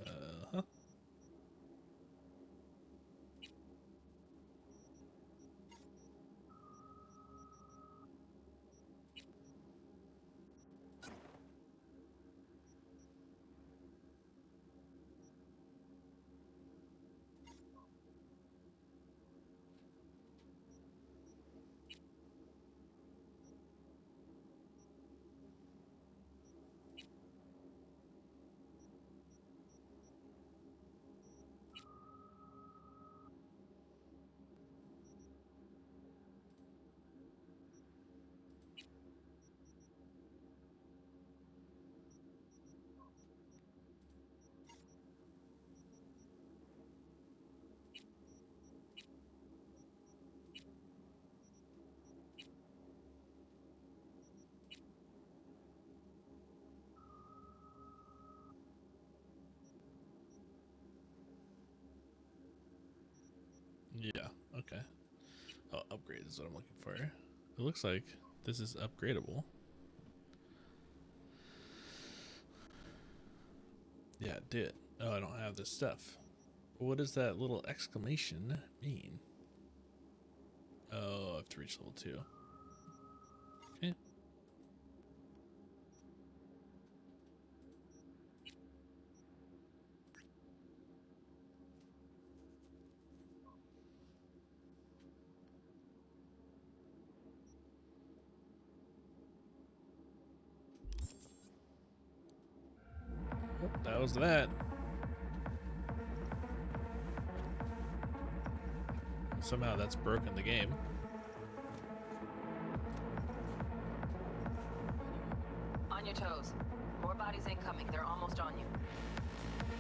Uh-huh. Yeah, okay. Oh, upgrade is what I'm looking for. It looks like this is upgradable. Yeah, it did. Oh, I don't have this stuff. What does that little exclamation mean? Oh, I have to reach level 2. Okay. Oh, that was that. Somehow that's broken the game. On your toes. More bodies incoming. They're almost on you.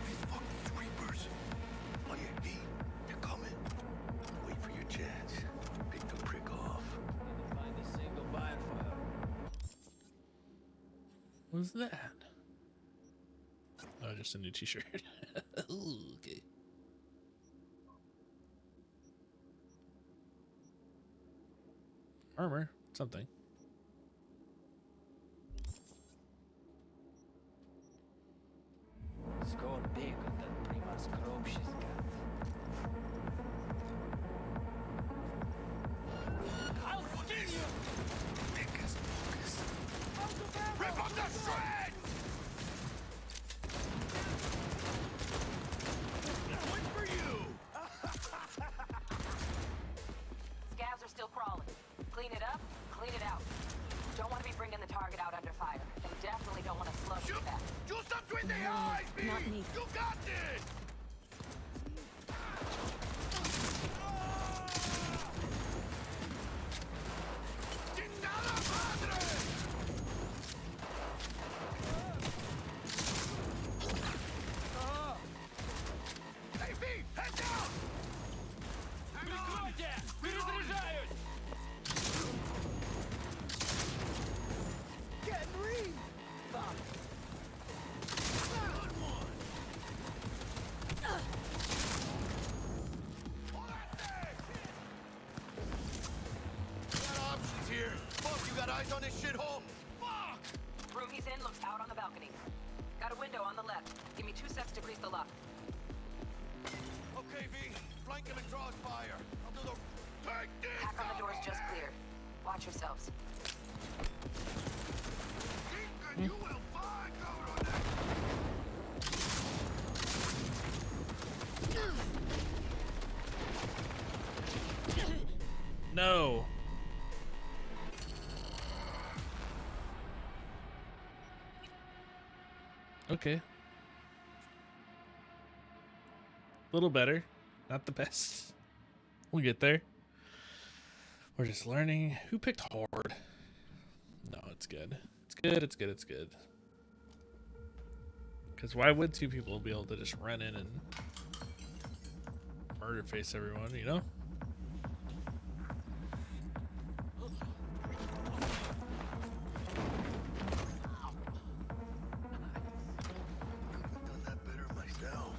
These fucking creepers. On your feet. They're coming. Wait for your chance. Pick the prick off. Find a single buyer for her. What was that? Oh, just a new t-shirt. Ooh, okay. Armor, something. Score big on that prima scrope she's got. I'll skin you! Focus. Rip up the shred! One for you! Scavs are still crawling. Clean it up, clean it out. Don't want to be bringing the target out under fire. And definitely don't want to slow you back. Do something with the eyes, B! Not me. You got this! ¡Chingada madre! Hey, B! Head down! Hang on! Перезаряжаюсь! Getting read! Good one! balcony. Got a window on the left. Give me 2 seconds to grease the lock. Okay, V. Flank him and draw fire. I'll do the... Take this, Hack on the door's just cleared. Watch yourselves. You will find cover on that. No. Okay. A little better. Not the best. We'll get there. We're just learning. Who picked hard? No, it's good. It's good, it's good, it's good. Because why would 2 people be able to just run in and murder face everyone, you know? Done that better myself.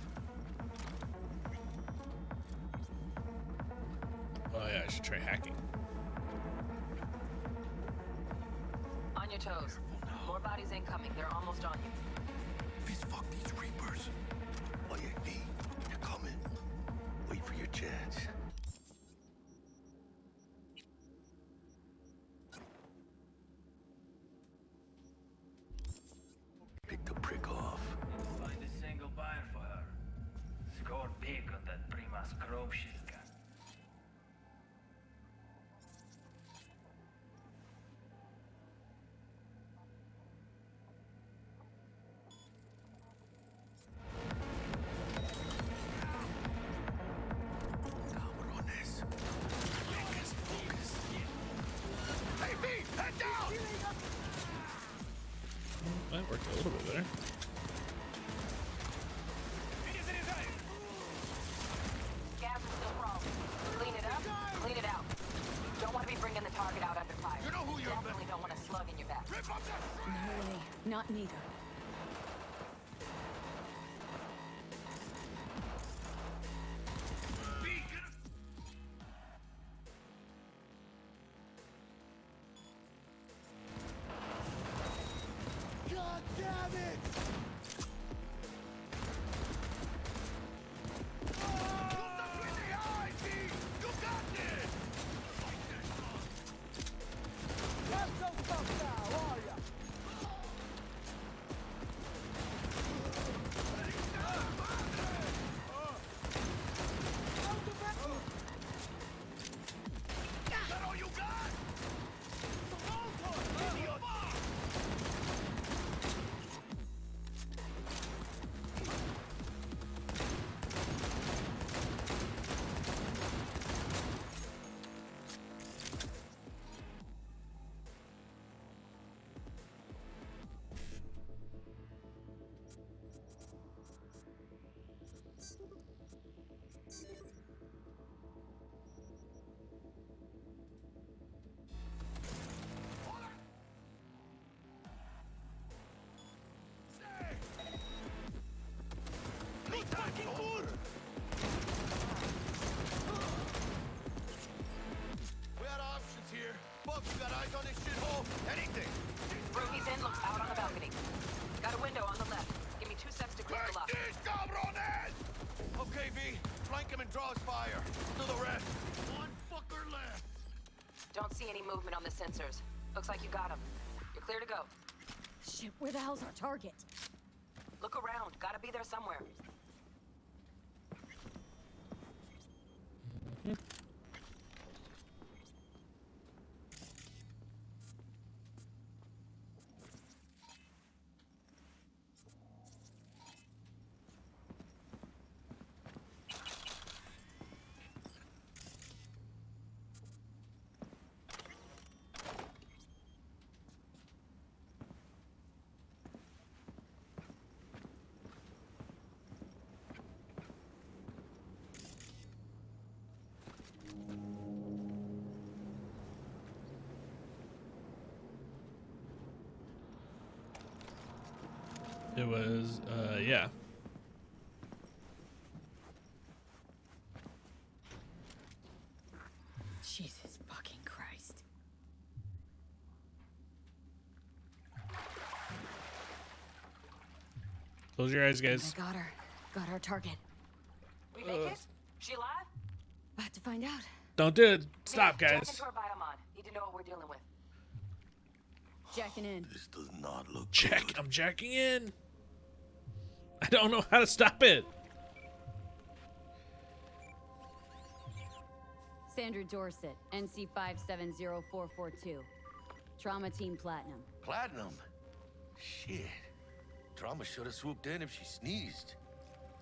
Oh yeah, I should try hacking. On your toes. More bodies incoming. They're almost on you. Fist fuck these Reapers. Oh yeah, V. They're coming. Wait for your chance. Pick the prick off. Find a single buyer for her. Score big on that Prima Scrope she's got. Cabrones. Focus, focus. Hey, V! Head down! That worked a little bit better. Gas is still wrong. Clean it up, clean it out. Don't want to be bringing the target out under fire. You know who you're... Definitely don't want a slug in your back. No way. Not neither. God damn it! We had options here. Buck, you got eyes on this shithole? Anything. Rookie's in, looks out on the balcony. Got a window on the left. Give me 2 seconds to grease the lock. These cabrones! Okay, V. Flank him and draw fire. Do the rest. One fucker left. Don't see any movement on the sensors. Looks like you got him. You're clear to go. Shit, where the hell's our target? Look around. Gotta be there somewhere. It was, yeah. Jesus fucking Christ. Close your eyes, guys. I got her. Got our target. We make it? She alive? About to find out. Don't do it. Stop, Jack guys. into our biomon. Need to know what we're dealing with. Jacking in. This does not look I'm jacking in. I don't know how to stop it. Sandra Dorset, NC 570442. Trauma Team Platinum. Platinum? Shit. Trauma should have swooped in if she sneezed.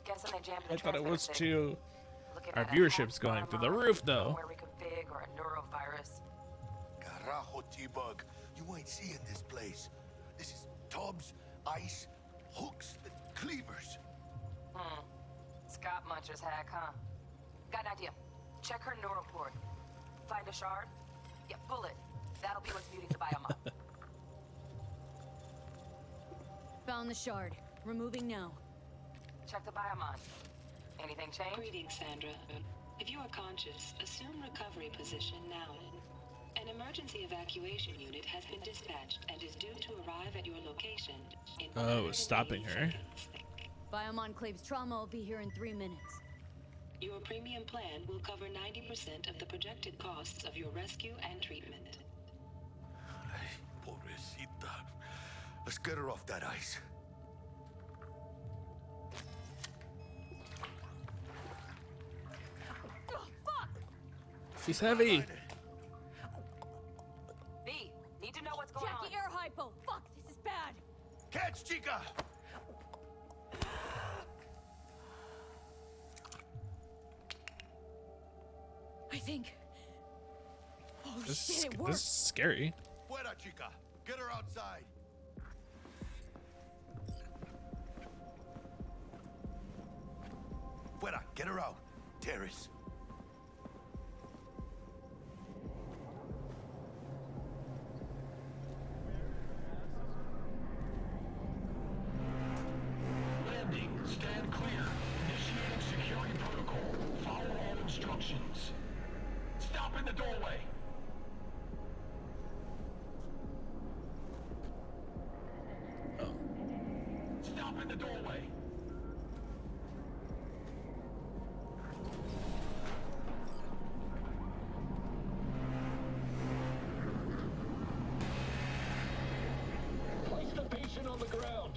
Guessing they jammed I the thought it was transmitter too. Looking Our at a viewership's hacked going through the biomon, roof, though. Where we config or a neurovirus. Carajo, T-Bug. You ain't seeing this place. This is tubs, ice, hooks, and cleavers. Scott Muncher's hack, huh? Got an idea. Check her neural cord. Find a shard? Yeah, pull it. That'll be what's muting the biomon. Found the shard. Removing now. Check the biomon. Anything change? Greetings, Sandra. If you are conscious, assume recovery position now. An emergency evacuation unit has been dispatched and is due to arrive at your location in Oh, it was stopping her. Biomon claims trauma will be here in 3 minutes. Your premium plan will cover 90% of the projected costs of your rescue and treatment. Pobrecita. Let's get her off that ice. She's heavy. V, need to know what's going on. Jackie, air hypo. Fuck, this is bad. Catch, chica! I think. Oh This shit, it is worked. scary. Fuera, chica. Get her outside. Fuera, get her out. Terrace. Landing. Stand clear. Initiating security protocol. Follow all instructions. Stop in the doorway. Stop in the doorway. Place the patient on the ground.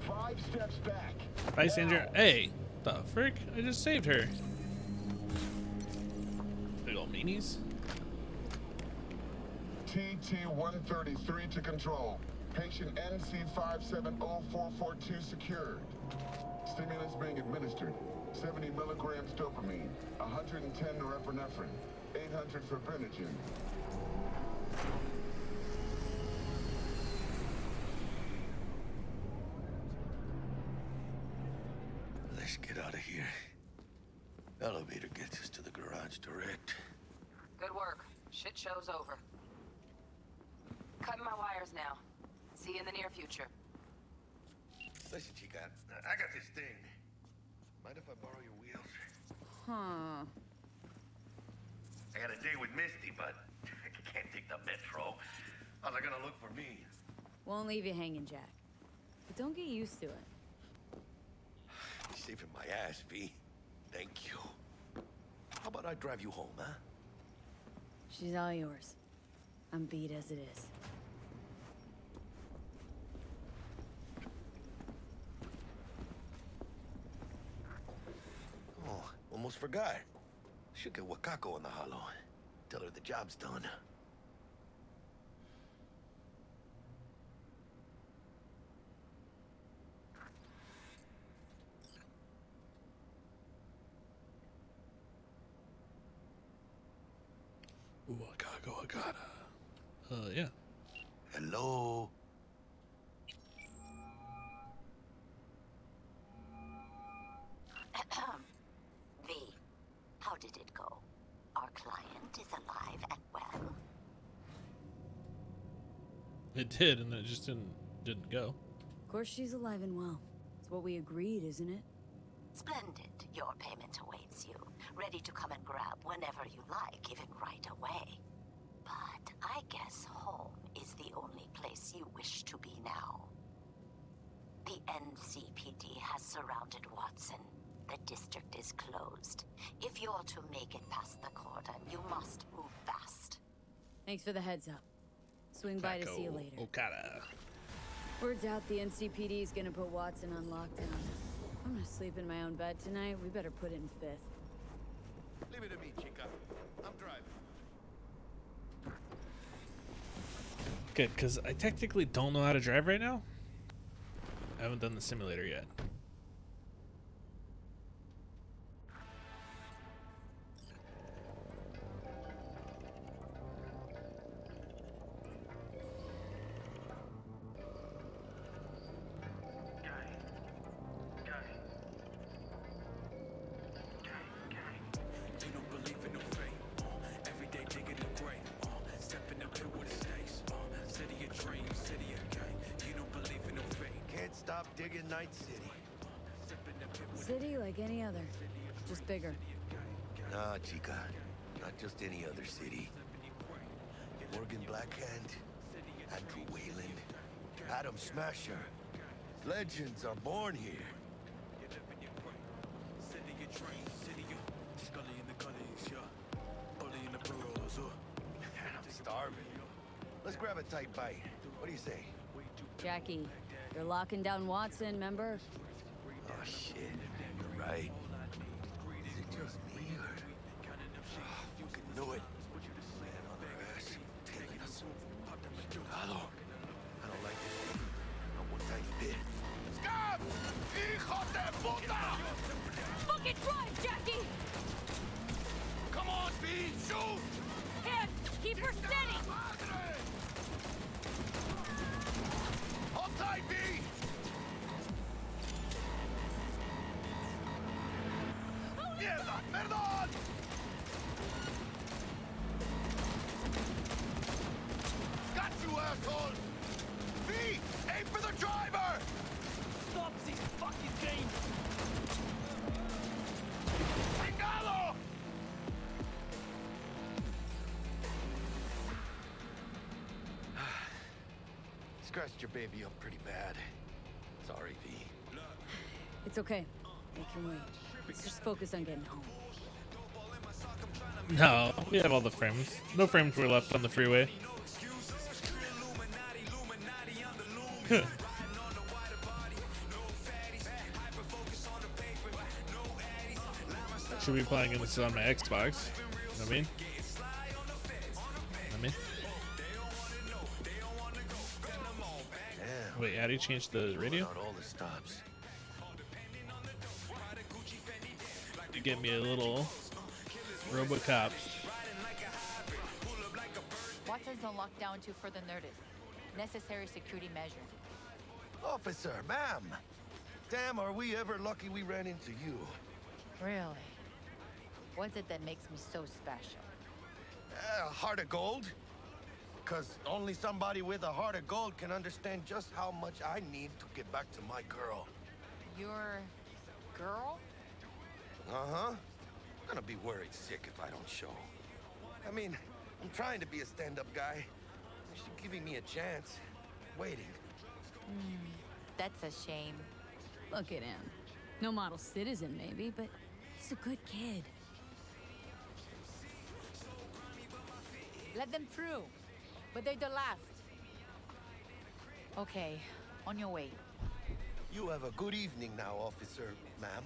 Five steps back. Bye, Sandra. Hey, the frick? I just saved her. Big ol' meanies. TT-133 to control. Patient NC570442 secured. Stimulus being administered. 70 milligrams dopamine, 110 norepinephrine, 800 fibrinogen. Let's get out of here. Elevator gets us to the garage direct. Good work. Shit show's over. Cutting my wires now. See you in the near future. Listen, chica, I got this thing. Mind if I borrow your wheels? Huh. I got a date with Misty, but I can't take the metro. How's I gonna look for me? Won't leave you hanging, Jack. But don't get used to it. You're saving my ass, V. Thank you. How about I drive you home, huh? She's all yours. I'm beat as it is. Oh, almost forgot. Should get Wakako in the hollow. Tell her the job's done. Wakako, Wakata. Yeah. Hello? V, how did it go? Our client is alive and well. It did, and then it just didn't go. Of course she's alive and well. It's what we agreed, isn't it? Splendid. Your payment awaits you, ready to come and grab whenever you like, even right away. But you wish to be now. The NCPD has surrounded Watson. The district is closed. If you're to make it past the cordon, you must move fast. Thanks for the heads up. Swing by to see you later. Okada. Word's out the NCPD is gonna put Watson on lockdown. If I'm gonna sleep in my own bed tonight, we better put it in fifth. Leave it to me, chica. I'm driving. Good, because I technically don't know how to drive right now. I haven't done the simulator yet. Stop digging Night City. City like any other, just bigger. Nah, chica. Not just any other city. Morgan Blackhand, Andrew Wayland, Adam Smasher. Legends are born here. I'm starving. Let's grab a tight bite. What do you say? Jackie, you're locking down Watson, remember? Oh, shit. You're right. Is it just me, or... Oh, fucking knew it. Man on our ass, tailing us. Hello. I don't like this. Not one tiny bit. Scab! Hijo de puta! Fucking drive, Jackie! Come on, B! Shoot! Hands! Keep her steady! Hold tight, B! ¡Mierda! ¡Perdón! Got you, asshole! B! Aim for the driver! Stop this fucking game! Pringalo! Scratched your baby up pretty bad. Sorry, V. It's okay. I can wait. Let's just focus on getting home. No, we have all the frames. No frames were left on the freeway. Should be playing this on my Xbox. You know what I mean? Wait, how do you change the radio? All the stops. You get me a little RoboCop. Watson's on lockdown until further notice. Necessary security measure. Officer, ma'am. Damn, are we ever lucky we ran into you. Really? What's it that makes me so special? Heart of gold? Because only somebody with a heart of gold can understand just how much I need to get back to my girl. Your girl? Uh-huh. I'm gonna be worried sick if I don't show. I mean, I'm trying to be a stand-up guy. She's giving me a chance. Waiting. That's a shame. Look at him. No model citizen, maybe, but he's a good kid. Let them through. But they're the last. Okay, on your way. You have a good evening now, officer, ma'am.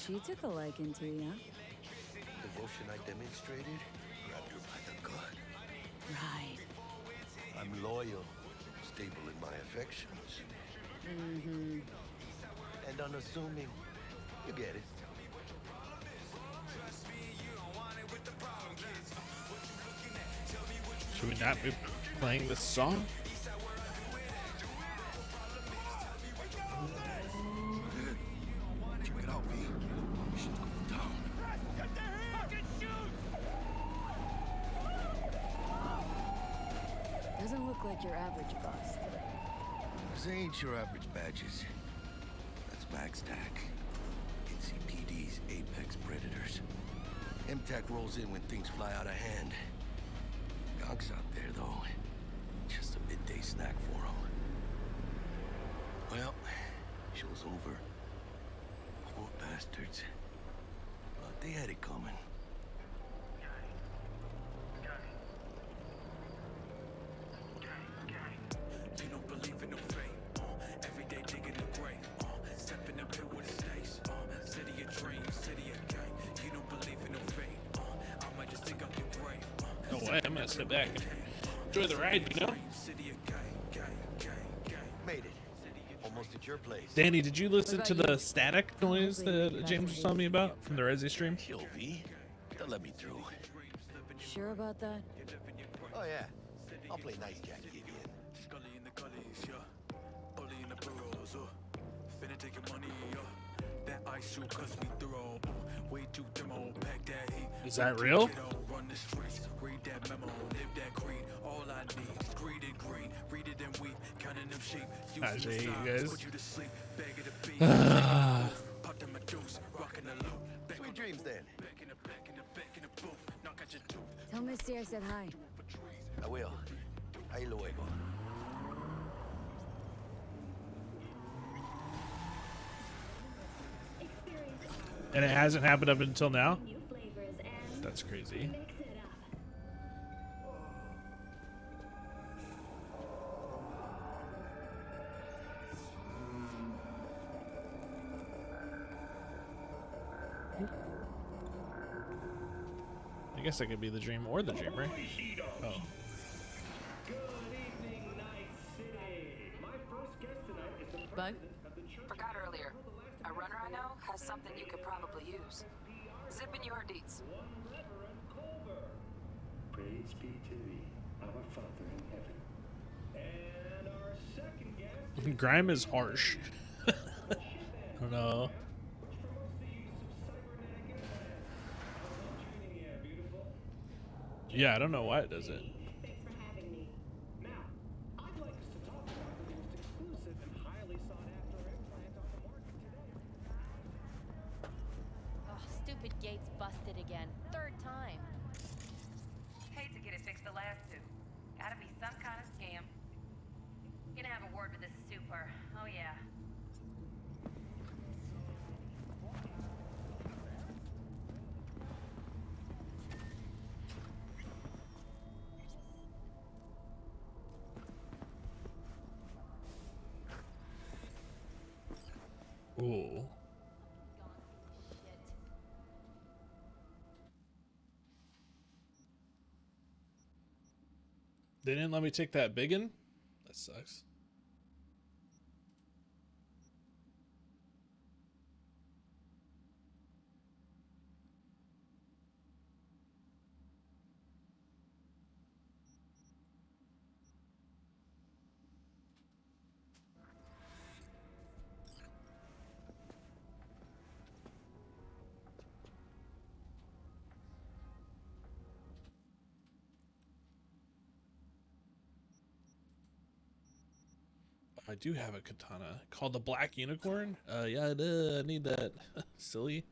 She took a liking to you. Devotion I demonstrated grabbed her by the gut. Right. I'm loyal, stable in my affections. Mm-hmm. And unassuming. You get it. Should we not be playing this song? Check it out, V. Shit's going down. Doesn't look like your average bust. This ain't your average badges. swag stack. NCPD's apex predators. MTAC rolls in when things fly out of hand. Gonk's out there, though. Just a midday snack for him. Well, show's over. Poor bastards. But they had it coming. You don't believe in no fate. Every day digging the grave. Step in the pit with the snakes. City of dreams, city of gang. You don't believe in no fate. I might just dig up your grave. No way, I'm gonna sit back. Enjoy the ride, you know? Made it. Almost at your place. Danny, did you listen to the static noise that James was telling me about from the Resi stream? V, they'll let me through. Sure about that? Oh yeah, I'll play nice Jack to get you in. Scully in the gullies, yeah. Bully in the burrows, finna take your money, that ice shoot cause we throw. Way too demo, pack that heat. Is that real? Run the streets, read that memo, live that creed. All I need is greed and greed. Read it and weep, counting them sheep. I hate you guys. Put you to sleep, bag of the beat. Pop them a deuce, rockin' the loop. Sweet dreams then. Tell Misty I said hi. I will. Ahí luego. And it hasn't happened up until now? That's crazy. I guess that could be the dream or the dream, right? Oh. Bug? Forgot earlier. A runner I know has something you could probably use. Zip in your deets. Praise be to thee, our Father in heaven. And our second guest. Grime is harsh. I don't know. Yeah, I don't know why it does it. Thanks for having me. Now, I'd like us to talk about the most exclusive and highly sought after implant on the market today. Oh, stupid gate's busted again. Third time. Hate to get it fixed the last two. Gotta be some kind of scam. Gonna have a word with this super. Oh yeah. Ooh. They didn't let me take that biggin? That sucks. I do have a katana called the Black Unicorn. Yeah, I need that. Silly.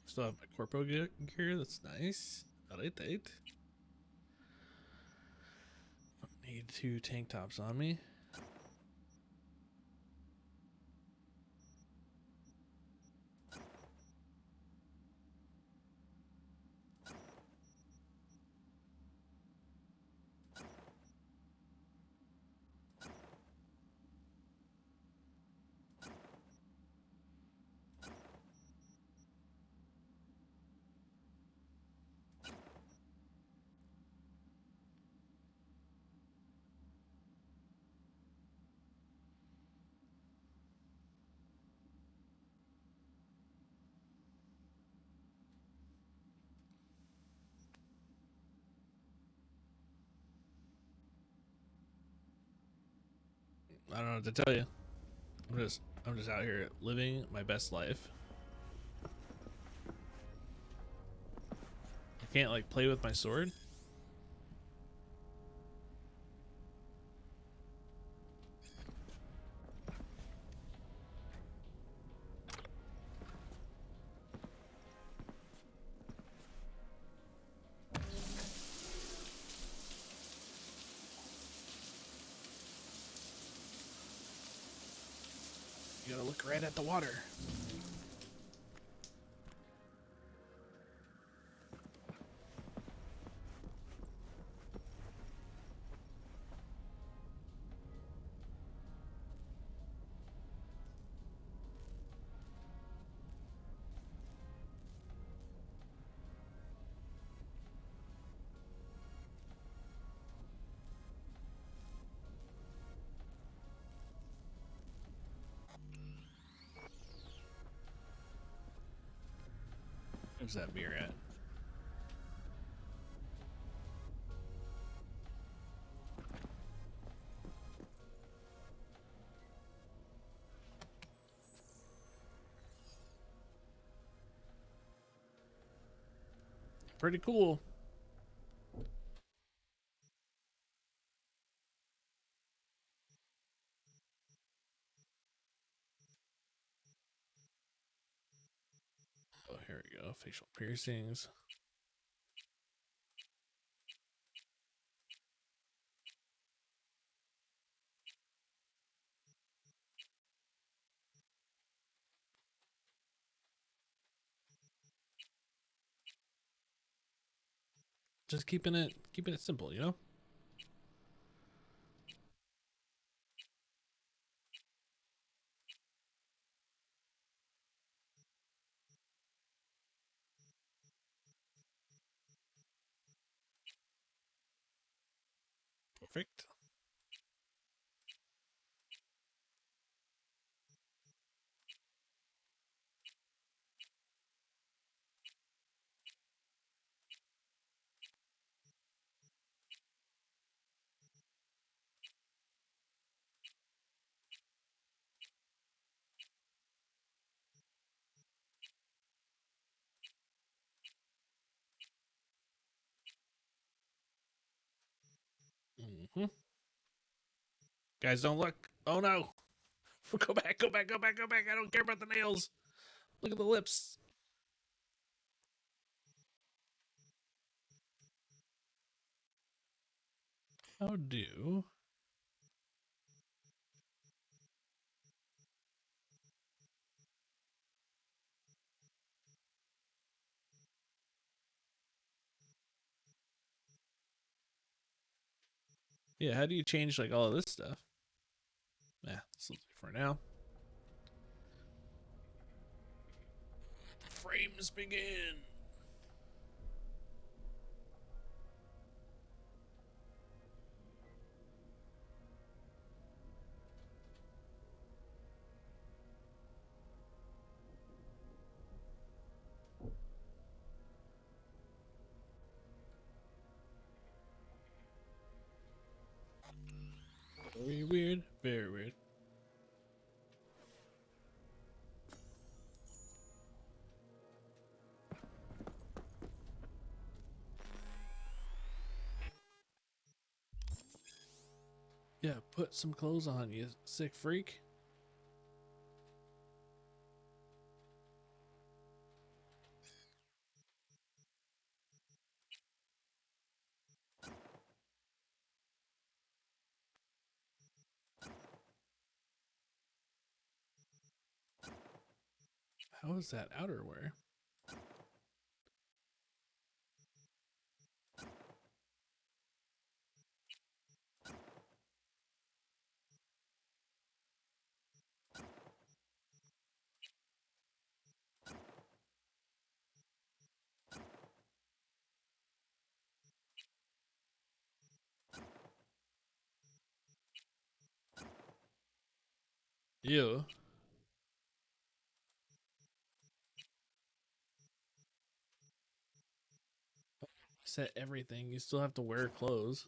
Still have my corpo gear. That's nice. Alright. Need 2 tank tops on me. I don't know what to tell you. I'm just out here living my best life. I can't like play with my sword. You gotta look right at the water. Where's that beer at? Pretty cool. Oh, here we go. Facial piercings. Just keeping it simple, you know? Perfect. Mm-hmm. Guys, don't look. Oh no. Go back, go back, go back, go back. I don't care about the nails. Look at the lips. How do? Yeah, how do you change like all of this stuff? Yeah, this will do for now. Frames begin. Very weird. Very weird. Yeah, put some clothes on, you sick freak. How is that outerwear? Ew. Set everything. You still have to wear clothes.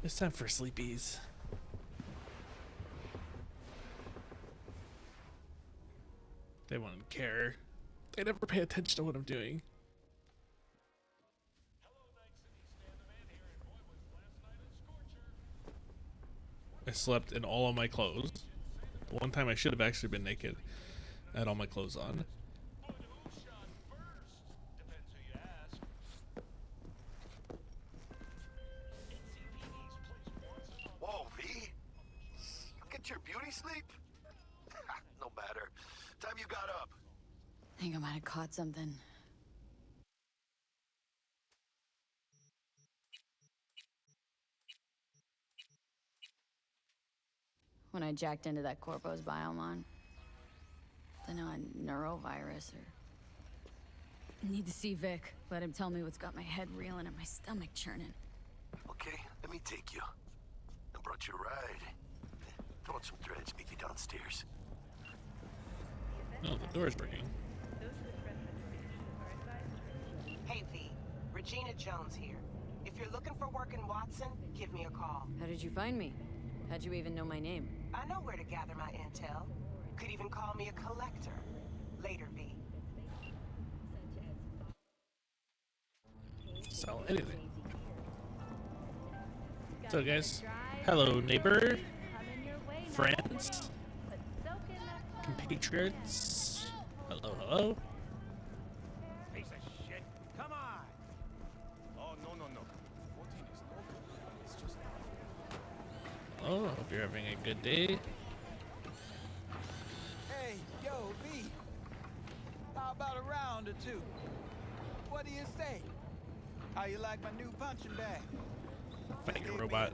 It's time for sleepies. They wouldn't care. They never pay attention to what I'm doing. I slept in all of my clothes. One time I should have actually been naked. I had all my clothes on. Whoa, V? You get your beauty sleep? No matter. Time you got up. I think I might have caught something. When I jacked into that Corpo's biomon. Don't know, a neurovirus or... Need to see Vic. Let him tell me what's got my head reeling and my stomach churning. Okay, let me take you. I brought you a ride. Throw on some threads, meet me downstairs. Oh, the door's breaking. Hey, V. Regina Jones here. If you're looking for work in Watson, give me a call. How did you find me? How'd you even know my name? I know where to gather my intel. Could even call me a collector. Later, V. Sell anything. So guys, hello neighbor, friends, compatriots. Hello, hello. Piece of shit. Come on. Oh, no. 14 is no good. It's just... Oh, hope you're having a good day. Hey, yo, V. How about a round or two? What do you say? How you like my new punching bag? Fighting a robot.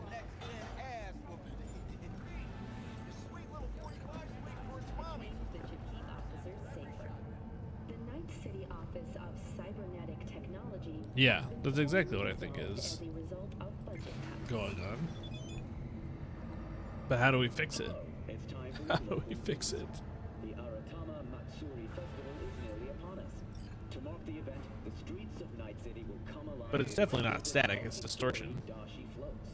The Night City Office of Cybernetic Technology. Yeah, that's exactly what I think is going on. But how do we fix it? How do we fix it? The Aratama Matsuri Festival is nearly upon us. To mark the event, the streets of Night City will come alive. But it's definitely not static, it's distortion. Dashi floats.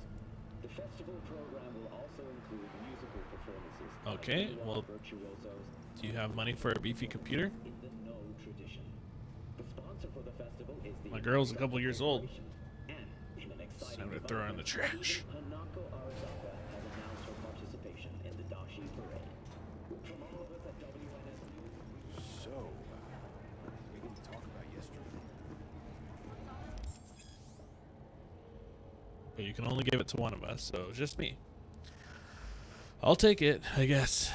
The festival program will also include musical performances. Okay, well, do you have money for a beefy computer? In the No tradition. The sponsor for the festival is the My girl's a couple years old. And in an It's exciting time to throw her in the trash. Hanako Arazaka has announced her participation in the Dashi parade. From all of us at WNS News. So, we didn't talk about yesterday. But you can only give it to one of us, so it's just me. I'll take it, I guess.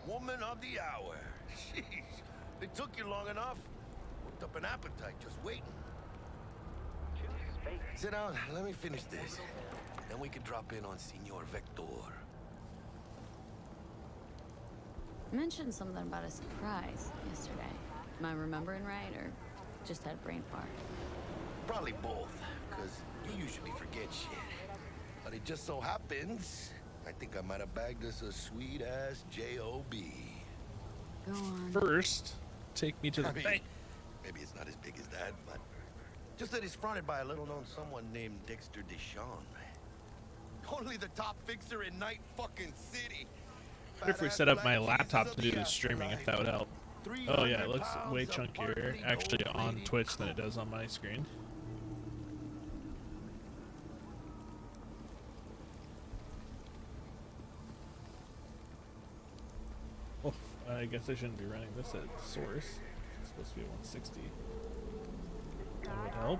Woman of the hour. Jeez, it took you long enough. Worked up an appetite just waiting. Sit down, let me finish this. Then we can drop in on Senor Vector. Mentioned something about a surprise yesterday. Am I remembering right, or just had brain fart? Probably both, because you usually forget shit. But it just so happens, I think I might have bagged us a sweet-ass J.O.B. Go on. First, take me to the bank. Maybe it's not as big as that, but just that it's fronted by a little-known someone named Dexter Deshawn. Only the top fixer in Night fucking City. I wonder if we set up my laptop to do the streaming, if that would help. Oh yeah, it looks way chunkier actually on Twitch than it does on my screen. Oh, I guess I shouldn't be running this at source. It's supposed to be 160. That would help.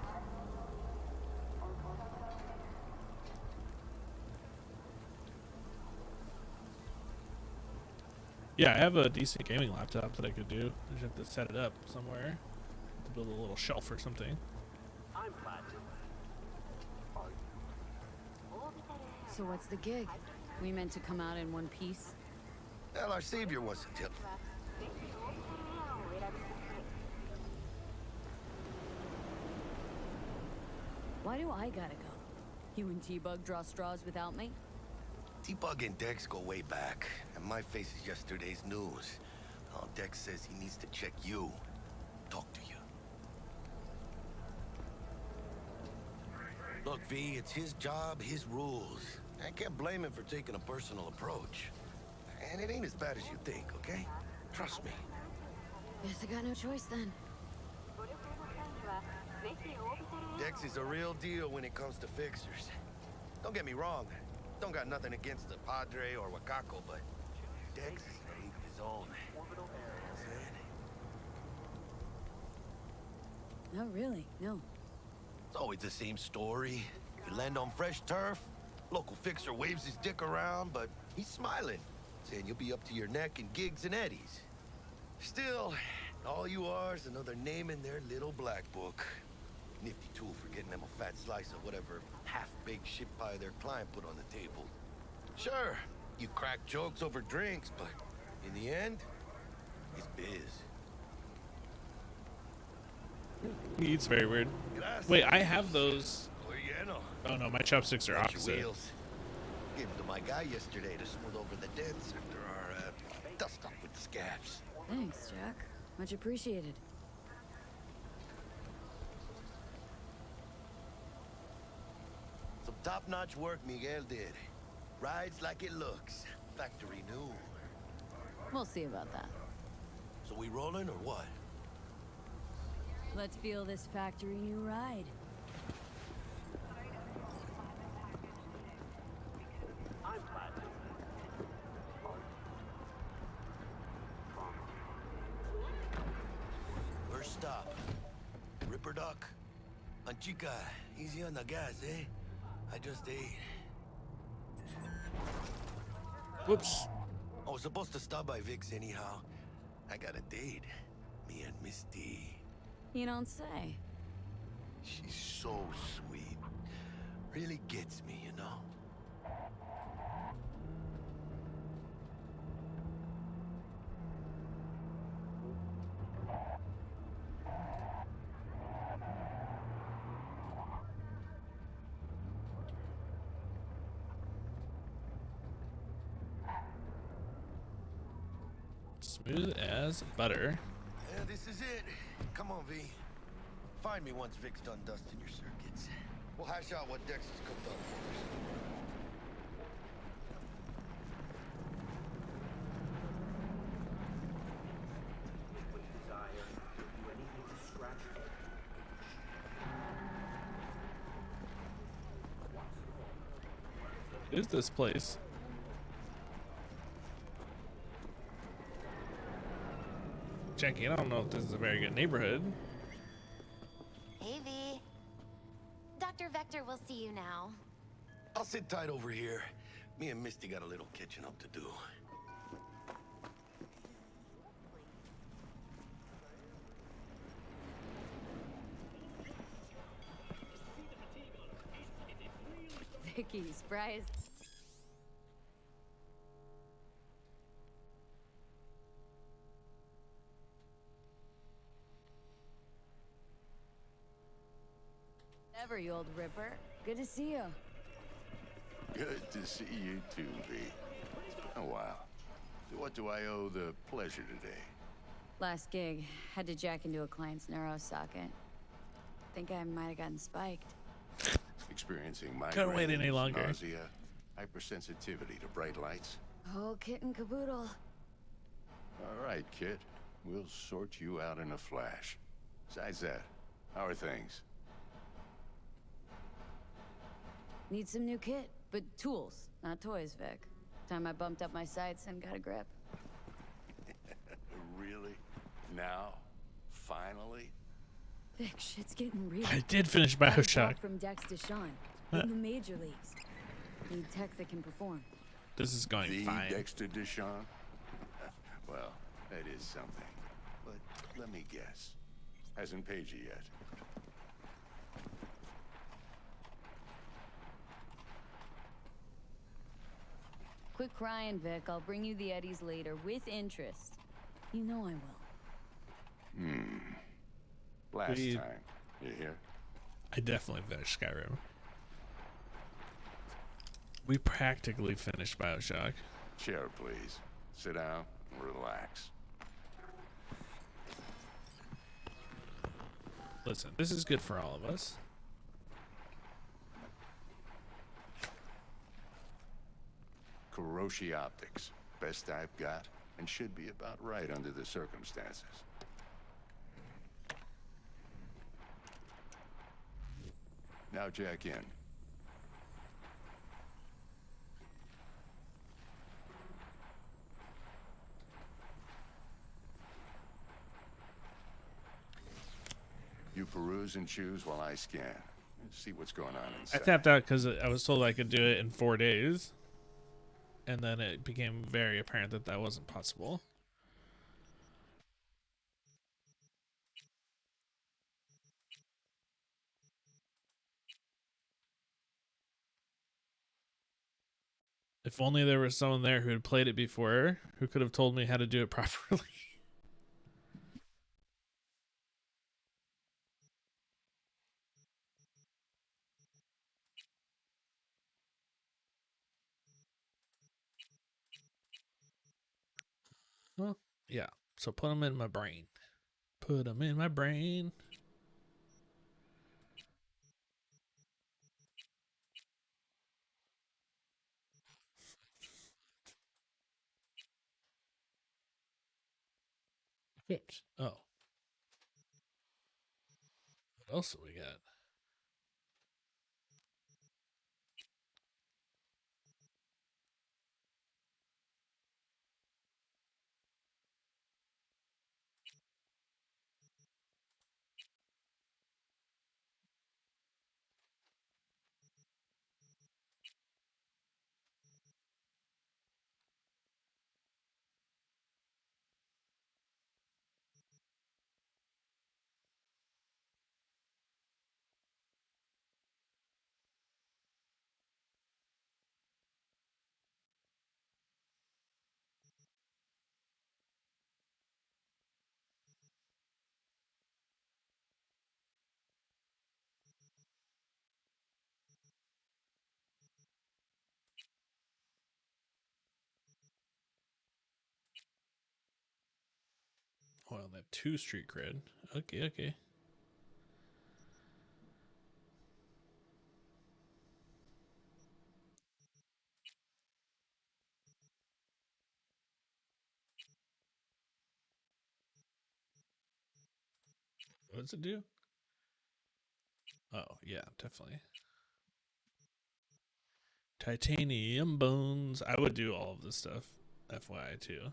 Yeah, I have a decent gaming laptop that I could do. I just have to set it up somewhere to build a little shelf or something. I'm Platinum. So what's the gig? We meant to come out in one piece? Well, our savior wants to tell. Why do I gotta go? You and T-Bug draw straws without me? T-Bug and Dex go way back, and my face is yesterday's news. Dex says he needs to check you, talk to you. Look, V, it's his job, his rules. I can't blame him for taking a personal approach. And it ain't as bad as you think, okay? Trust me. Guess I got no choice then. Dex is a real deal when it comes to fixers. Don't get me wrong. Don't got nothing against the Padre or Wakako, but Dex is a league of his own. No, really, no. It's always the same story. You land on fresh turf, local fixer waves his dick around, but he's smiling, saying you'll be up to your neck in gigs and eddies. Still, all you are is another name in their little black book. Nifty tool for getting them a fat slice of whatever half-baked shit pie their client put on the table. Sure, you crack jokes over drinks, but in the end, it's biz. He eats very weird. Wait, I have those. Oh no, my chopsticks are opposite. Gave them to my guy yesterday to smooth over the dents after our dust up with the scabs. Thanks, Jack. Much appreciated. Some top-notch work Miguel did. Rides like it looks. Factory new. We'll see about that. So we rolling or what? Let's feel this factory new ride. First stop. Ripper Duck. Anchica, easy on the gas, eh? I just ate. Whoops. I was supposed to stop by Vic's anyhow. I got a date. Me and Miss D. You don't say. She's so sweet. Really gets me, you know? Smooth as butter. Yeah, this is it. Come on, V. Find me once Vic's done dusting your circuits. We'll hash out what Dex has cooked up for us. What is this place? Jackie, I don't know if this is a very good neighborhood. Hey, V. Dr. Vector will see you now. I'll sit tight over here. Me and Misty got a little catching up to do. Vicky, surprise. Ever, you old ripper. Good to see you. Good to see you too, V. Oh, wow. So what do I owe the pleasure today? Last gig, had to jack into a client's neuro socket. Think I might have gotten spiked. Experiencing Couldn't wait any migraines, longer. nausea, hypersensitivity to bright lights. Oh, kit and caboodle. All right, kid. We'll sort you out in a flash. Besides that, how are things? Need some new kit, but tools, not toys, Vic. Time I bumped up my sights and got a grip. Really? Now? Finally? Vic, shit's getting real. I did finish Got a Bioshock. call from Dex Deshawn in the major leagues. Need tech that can perform. This is going the fine. Dexter Deshawn? Well, that is something. But let me guess. Hasn't paid you yet. Quit crying, Vic. I'll bring you the eddies later with interest. You know I will. Last We- time. You hear? I definitely finished Skyrim. We practically finished BioShock. Chair, please. Sit down and relax. Listen, this is good for all of us. Kuroshi Optics. Best I've got, and should be about right under the circumstances. Now jack in. You peruse and choose while I scan. See what's going on I inside. tapped out because I was told I could do it in 4 days. And then it became very apparent that that wasn't possible. If only there was someone there who had played it before, who could have told me how to do it properly. Well, yeah. So put them in my brain. Put them in my brain. Oops. Oh. What else do we got? Well, that 2 street cred. Okay, okay. What does it do? Oh, yeah, definitely. Titanium bones. I would do all of this stuff, FYI, too.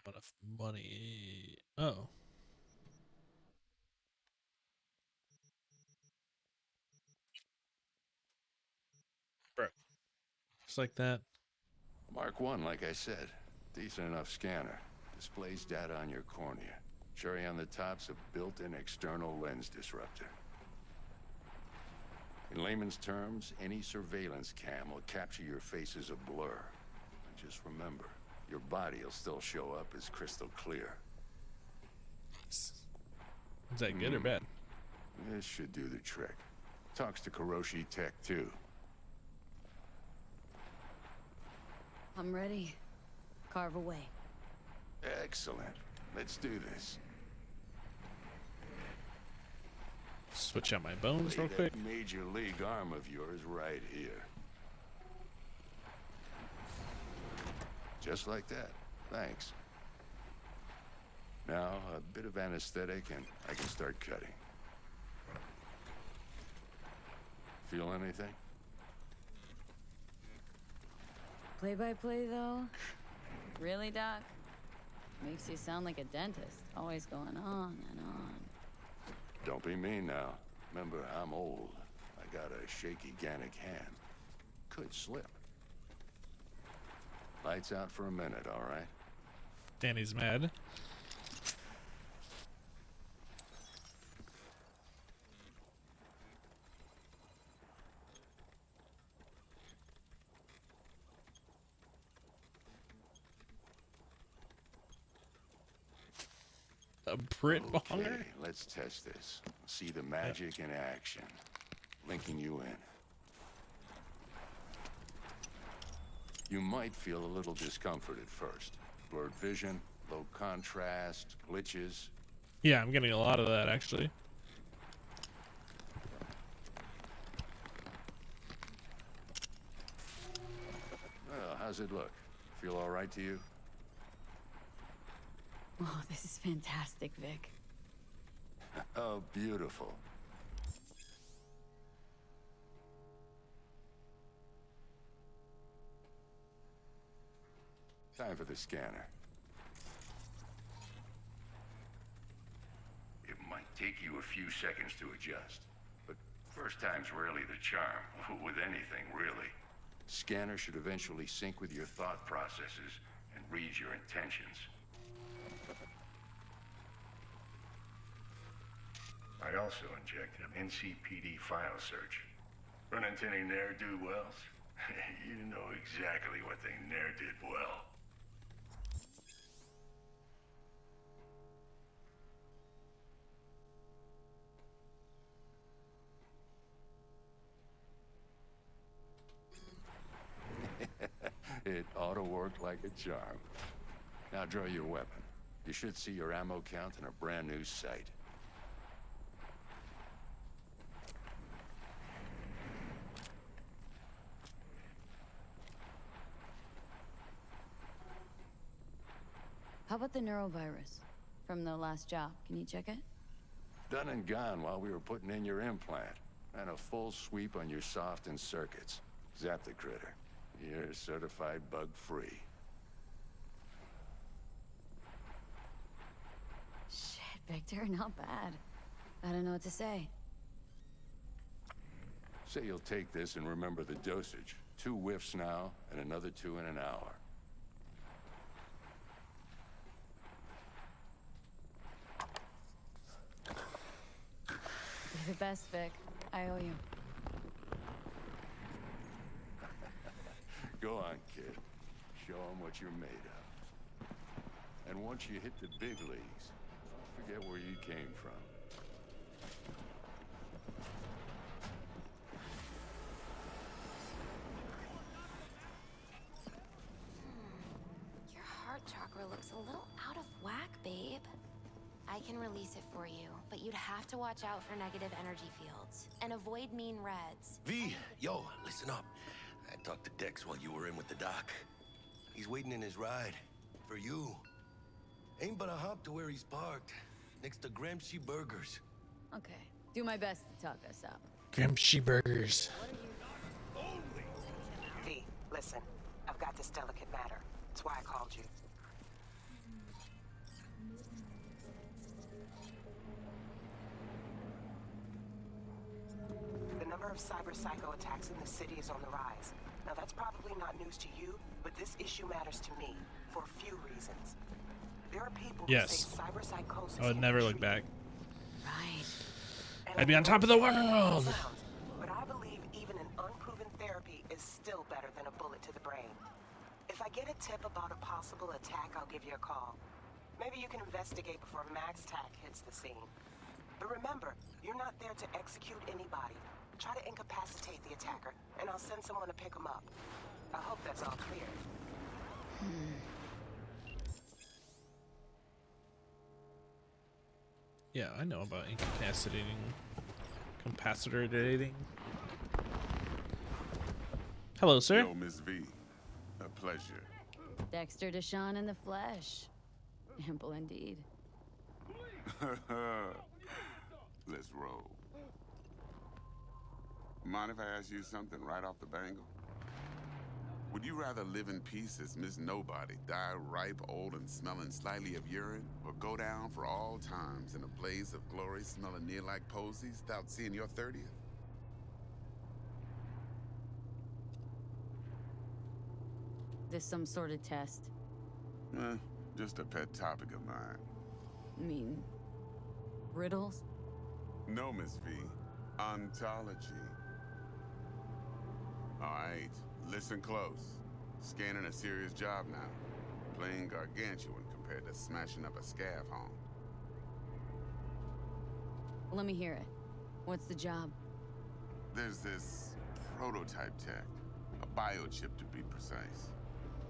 Enough money. Oh. Bro. Just like that. Mark 1, like I said. Decent enough scanner. Displays data on your cornea. Cherry on the top's a built-in external lens disruptor. In layman's terms, any surveillance cam will capture your face as a blur. And just remember, your body will still show up as crystal clear. Is that good or bad? This should do the trick. Talks to Kuroshi Tech, too. I'm ready. Carve away. Excellent. Let's do this. Switch out my bones real Lay quick. that major league arm of yours right here. Just like that. Thanks. Now, a bit of anesthetic and I can start cutting. Feel anything? Play-by-play, though? Really, Doc? Makes you sound like a dentist. Always going on and on. Don't be mean now. Remember, I'm old. I got a shaky Gannic hand. Could slip. Lights out for a minute, all right? Danny's mad. A Brit bonger? Okay, let's test this. See the magic in action. Linking you in. You might feel a little discomfort at first. Blurred vision, low contrast, glitches. Yeah, I'm getting a lot of that actually. Well, how's it look? Feel all right to you? Oh, this is fantastic, Vic. Oh, beautiful. Time for the scanner. It might take you a few seconds to adjust, but first time's rarely the charm, with anything, really. Scanner should eventually sync with your thought processes and read your intentions. I also injected an NCPD file search. Run into any ne'er-do-wells? You know exactly what they ne'er did well. It ought to work like a charm. Now draw your weapon. You should see your ammo count in a brand new sight. How about the neurovirus from the last job? Can you check it? Done and gone while we were putting in your implant. And a full sweep on your soft and circuits. Zap the critter. You're certified bug-free. Shit, Victor, not bad. I don't know what to say. Say you'll take this and remember the dosage. 2 whiffs now, and another 2 in an hour. You're the best, Vic. I owe you. Go on, kid. Show them what you're made of. And once you hit the big leagues, forget where you came from. Your heart chakra looks a little out of whack, babe. I can release it for you, but you'd have to watch out for negative energy fields and avoid mean reds. V, yo, listen up. I talked to Dex while you were in with the doc. He's waiting in his ride. For you. Ain't but a hop to where he's parked. Next to Gramsci Burgers. Okay. Do my best to talk us up. Gramsci Burgers. V, listen. I've got this delicate matter. That's why I called you. The number of cyber psycho attacks in the city is on the rise. Now that's probably not news to you, but this issue matters to me for a few reasons. There are people who say cyber psychosis. I would never look back. Right. I'd be on top of the world. But I believe even an unproven therapy is still better than a bullet to the brain. If I get a tip about a possible attack, I'll give you a call. Maybe you can investigate before Max Tack hits the scene. But remember, you're not there to execute anybody. Try to incapacitate the attacker, and I'll send someone to pick him up. I hope that's all clear. Yeah, I know about incapacitating. Capacitating. Hello, sir. Yo, Miss V. A pleasure. Dexter Deshawn in the flesh. Ample indeed. Let's roll. Mind if I ask you something right off the bangle? Would you rather live in peace as Miss Nobody, die ripe, old, and smelling slightly of urine, or go down for all times in a blaze of glory smelling near like posies without seeing your 30th? This some sort of test? Just a pet topic of mine. I mean, riddles? No, Miss V. Ontology. Alright, listen close. Scanning a serious job now. Playing gargantuan compared to smashing up a scav home. Let me hear it. What's the job? There's this prototype tech. A biochip to be precise.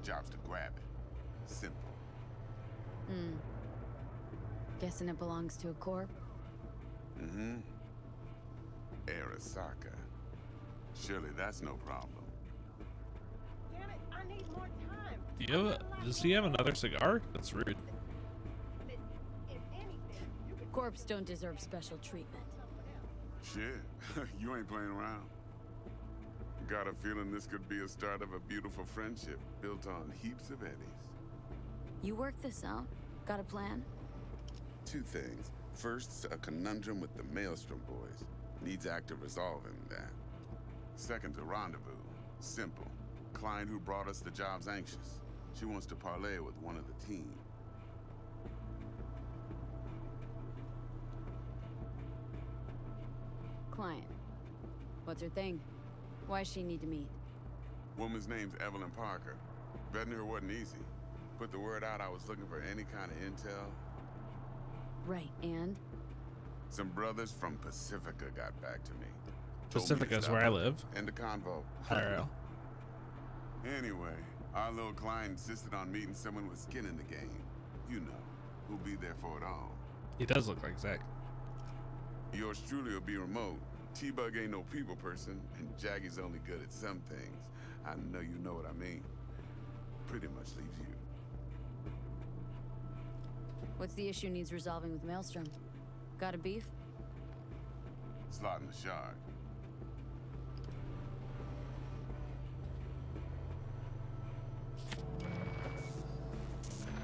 Job's to grab it. Simple. Guessing it belongs to a corp? Mm-hmm. Arasaka. Surely that's no problem. Damn it, I need more time. Does he have another cigar? That's rude. Corps don't deserve special treatment. Shit, you ain't playing around. Got a feeling this could be a start of a beautiful friendship built on heaps of eddies. You work this out? Got a plan? Two things. First, a conundrum with the Maelstrom boys. Needs active resolving that. Second, a rendezvous. Simple. Client who brought us the job's anxious. She wants to parlay with one of the team. Client. What's her thing? Why she need to meet? Woman's name's Evelyn Parker. Vetting her wasn't easy. Put the word out I was looking for any kind of intel. Right, and? Some brothers from Pacifica got back to me. Pacifica's where I live. And the convo. IRL. Anyway, our little client insisted on meeting someone with skin in the game. You know, who'll be there for it all. He does look like Zach. Yours truly will be remote. T-Bug ain't no people person, and Jaggy's only good at some things. I know you know what I mean. Pretty much leaves you. What's the issue needs resolving with Maelstrom? Got a beef? Slot in the shard.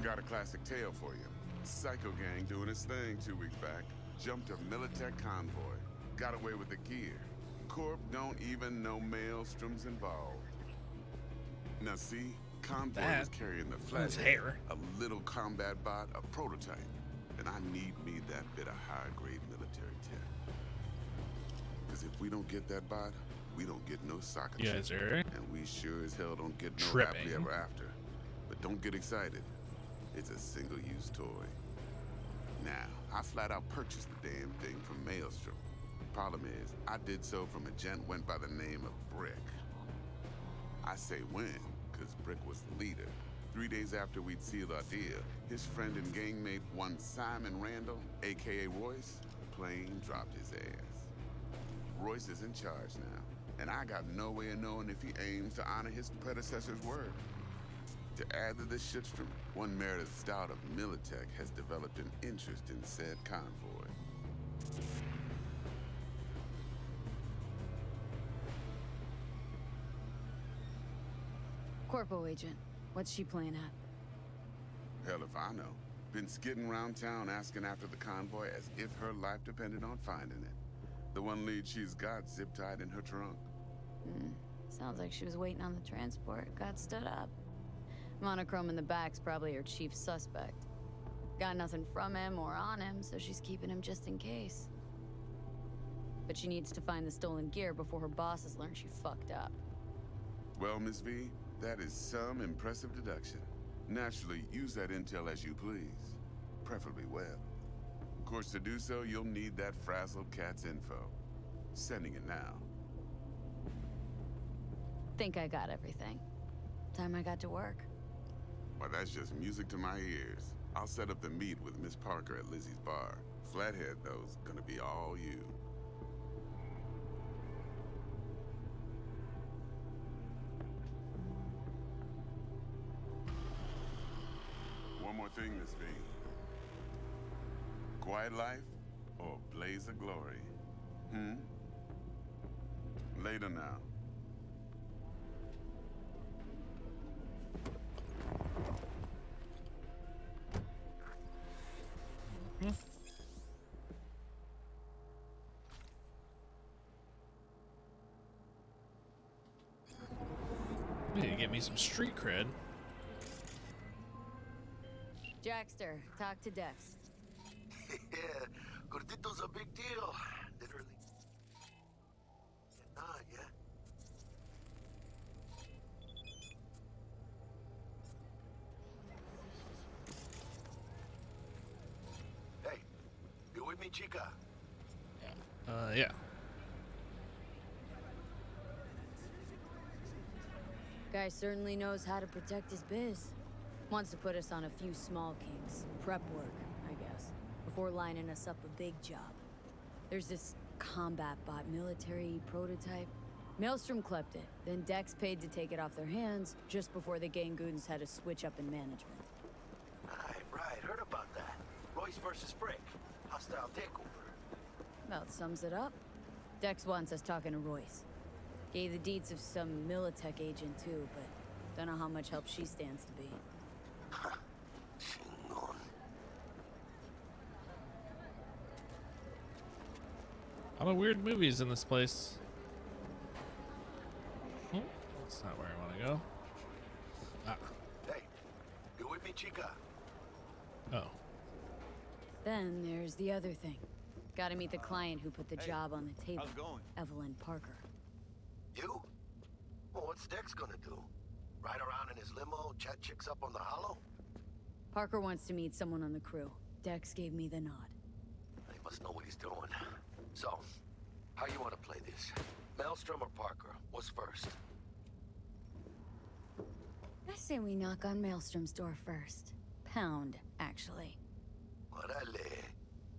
Got a classic tale for you. Psycho gang doing its thing 2 weeks back. Jumped a Militech convoy. Got away with the gear. Corp don't even know Maelstrom's involved. Now see, convoy was carrying the flathead, a little combat bot, a prototype. And I need me that bit of high-grade military tech. Because if we don't get that bot, we don't get no soccer Yeah, sir. And we sure as hell don't get no Tripping. happily ever after. But don't get excited. It's a single-use toy. Now, I flat out purchased the damn thing from Maelstrom. Problem is, I did so from a gent went by the name of Brick. I say when, because Brick was the leader. 3 days after we'd sealed our deal, his friend and gangmate, one Simon Randall, aka Royce, plain dropped his ass. Royce is in charge now, and I got no way of knowing if he aims to honor his predecessor's word. To add to this shitstorm, one Meredith Stout of Militech has developed an interest in said convoy. Corpo agent. What's she playing at? Hell if I know. Been skidding around town asking after the convoy as if her life depended on finding it. The one lead she's got zip-tied in her trunk. Sounds like she was waiting on the transport. Got stood up. Monochrome in the back's probably her chief suspect. Got nothing from him or on him, so she's keeping him just in case. But she needs to find the stolen gear before her bosses learn she fucked up. Well, Miss V, that is some impressive deduction. Naturally, use that intel as you please. Preferably well. Of course, to do so, you'll need that frazzled cat's info. Sending it now. Think I got everything. Time I got to work. Well, that's just music to my ears. I'll set up the meet with Miss Parker at Lizzie's bar. Flathead, though's gonna be all you. One more thing, Miss V. Quiet life or blaze of glory? Later now. Need to get me some street cred. Jackster, talk to Dex. Yeah, Gordito's a big deal. Literally. Nah, yeah. Hey, you with me, chica? Yeah. Guy certainly knows how to protect his biz. Wants to put us on a few small kinks. Prep work, I guess. Before lining us up a big job. There's this combat bot military prototype. Maelstrom clept it, then Dex paid to take it off their hands just before the Gangoons had a switch up in management. Right, heard about that. Royce versus Frick. Hostile takeover. About sums it up. Dex wants us talking to Royce. Gave the deeds of some Militech agent too, but don't know how much help she stands to be. A lot of weird movies in this place. Oh, that's not where I want to go. Ah. Hey, you with me, chica? Oh. Then there's the other thing. Gotta meet the client who put the job on the table. How's it going? Evelyn Parker. You? Well, what's Dex gonna do? Ride around in his limo, chat chicks up on the hollow? Parker wants to meet someone on the crew. Dex gave me the nod. He must know what he's doing. So, how you want to play this? Maelstrom or Parker? What's first? I say we knock on Maelstrom's door first. Pound, actually. Orale.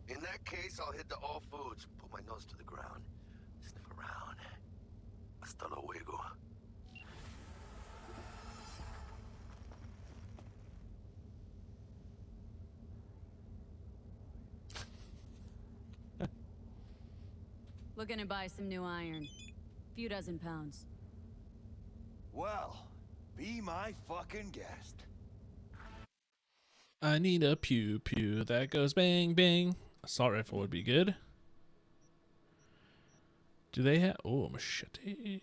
In that case, I'll hit the all foods, put my nose to the ground, sniff around. Hasta luego. Looking to buy some new iron. Few dozen pounds. Well, be my fucking guest. I need a pew pew that goes bang bang. Assault rifle would be good. Do they have? Oh, machete.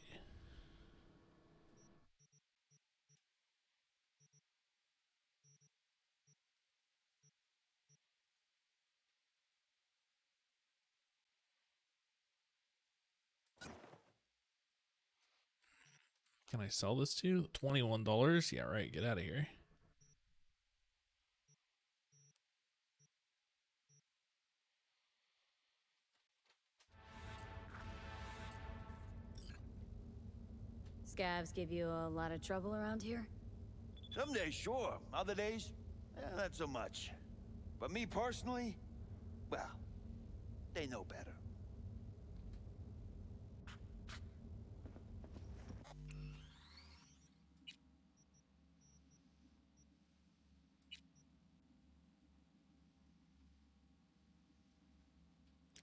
Can I sell this to you? $21? Yeah, right. Get out of here. Scavs give you a lot of trouble around here? Some days, sure. Other days, not so much. But me personally, well, they know better.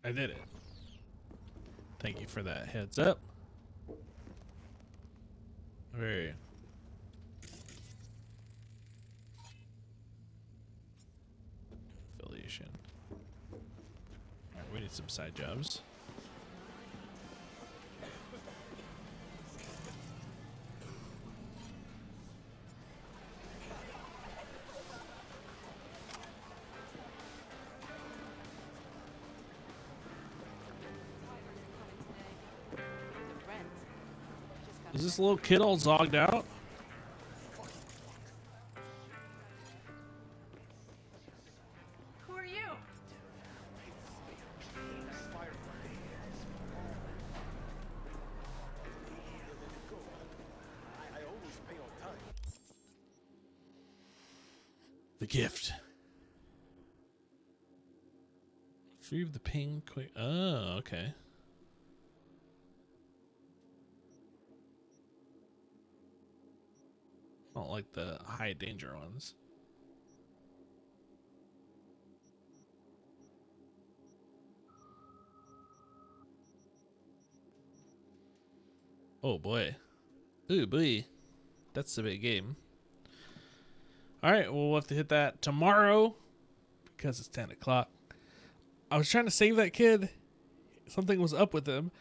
I did it. Thank you for that heads up. Very. Affiliation. Alright, we need some side jobs. Is this little kid all zogged out? Who are you? The gift. Retrieve the ping quick. Oh, okay. I don't like the high danger ones. Oh boy. Ooh boy. That's a big game. Alright, well, we'll have to hit that tomorrow because it's 10 o'clock. I was trying to save that kid. Something was up with him.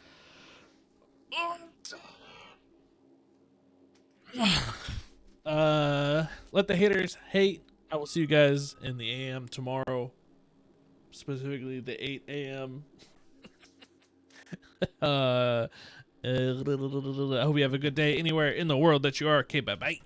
Let the haters hate. I will see you guys in the AM tomorrow, specifically the 8 a.m. I hope you have a good day anywhere in the world that you are. Okay, bye bye.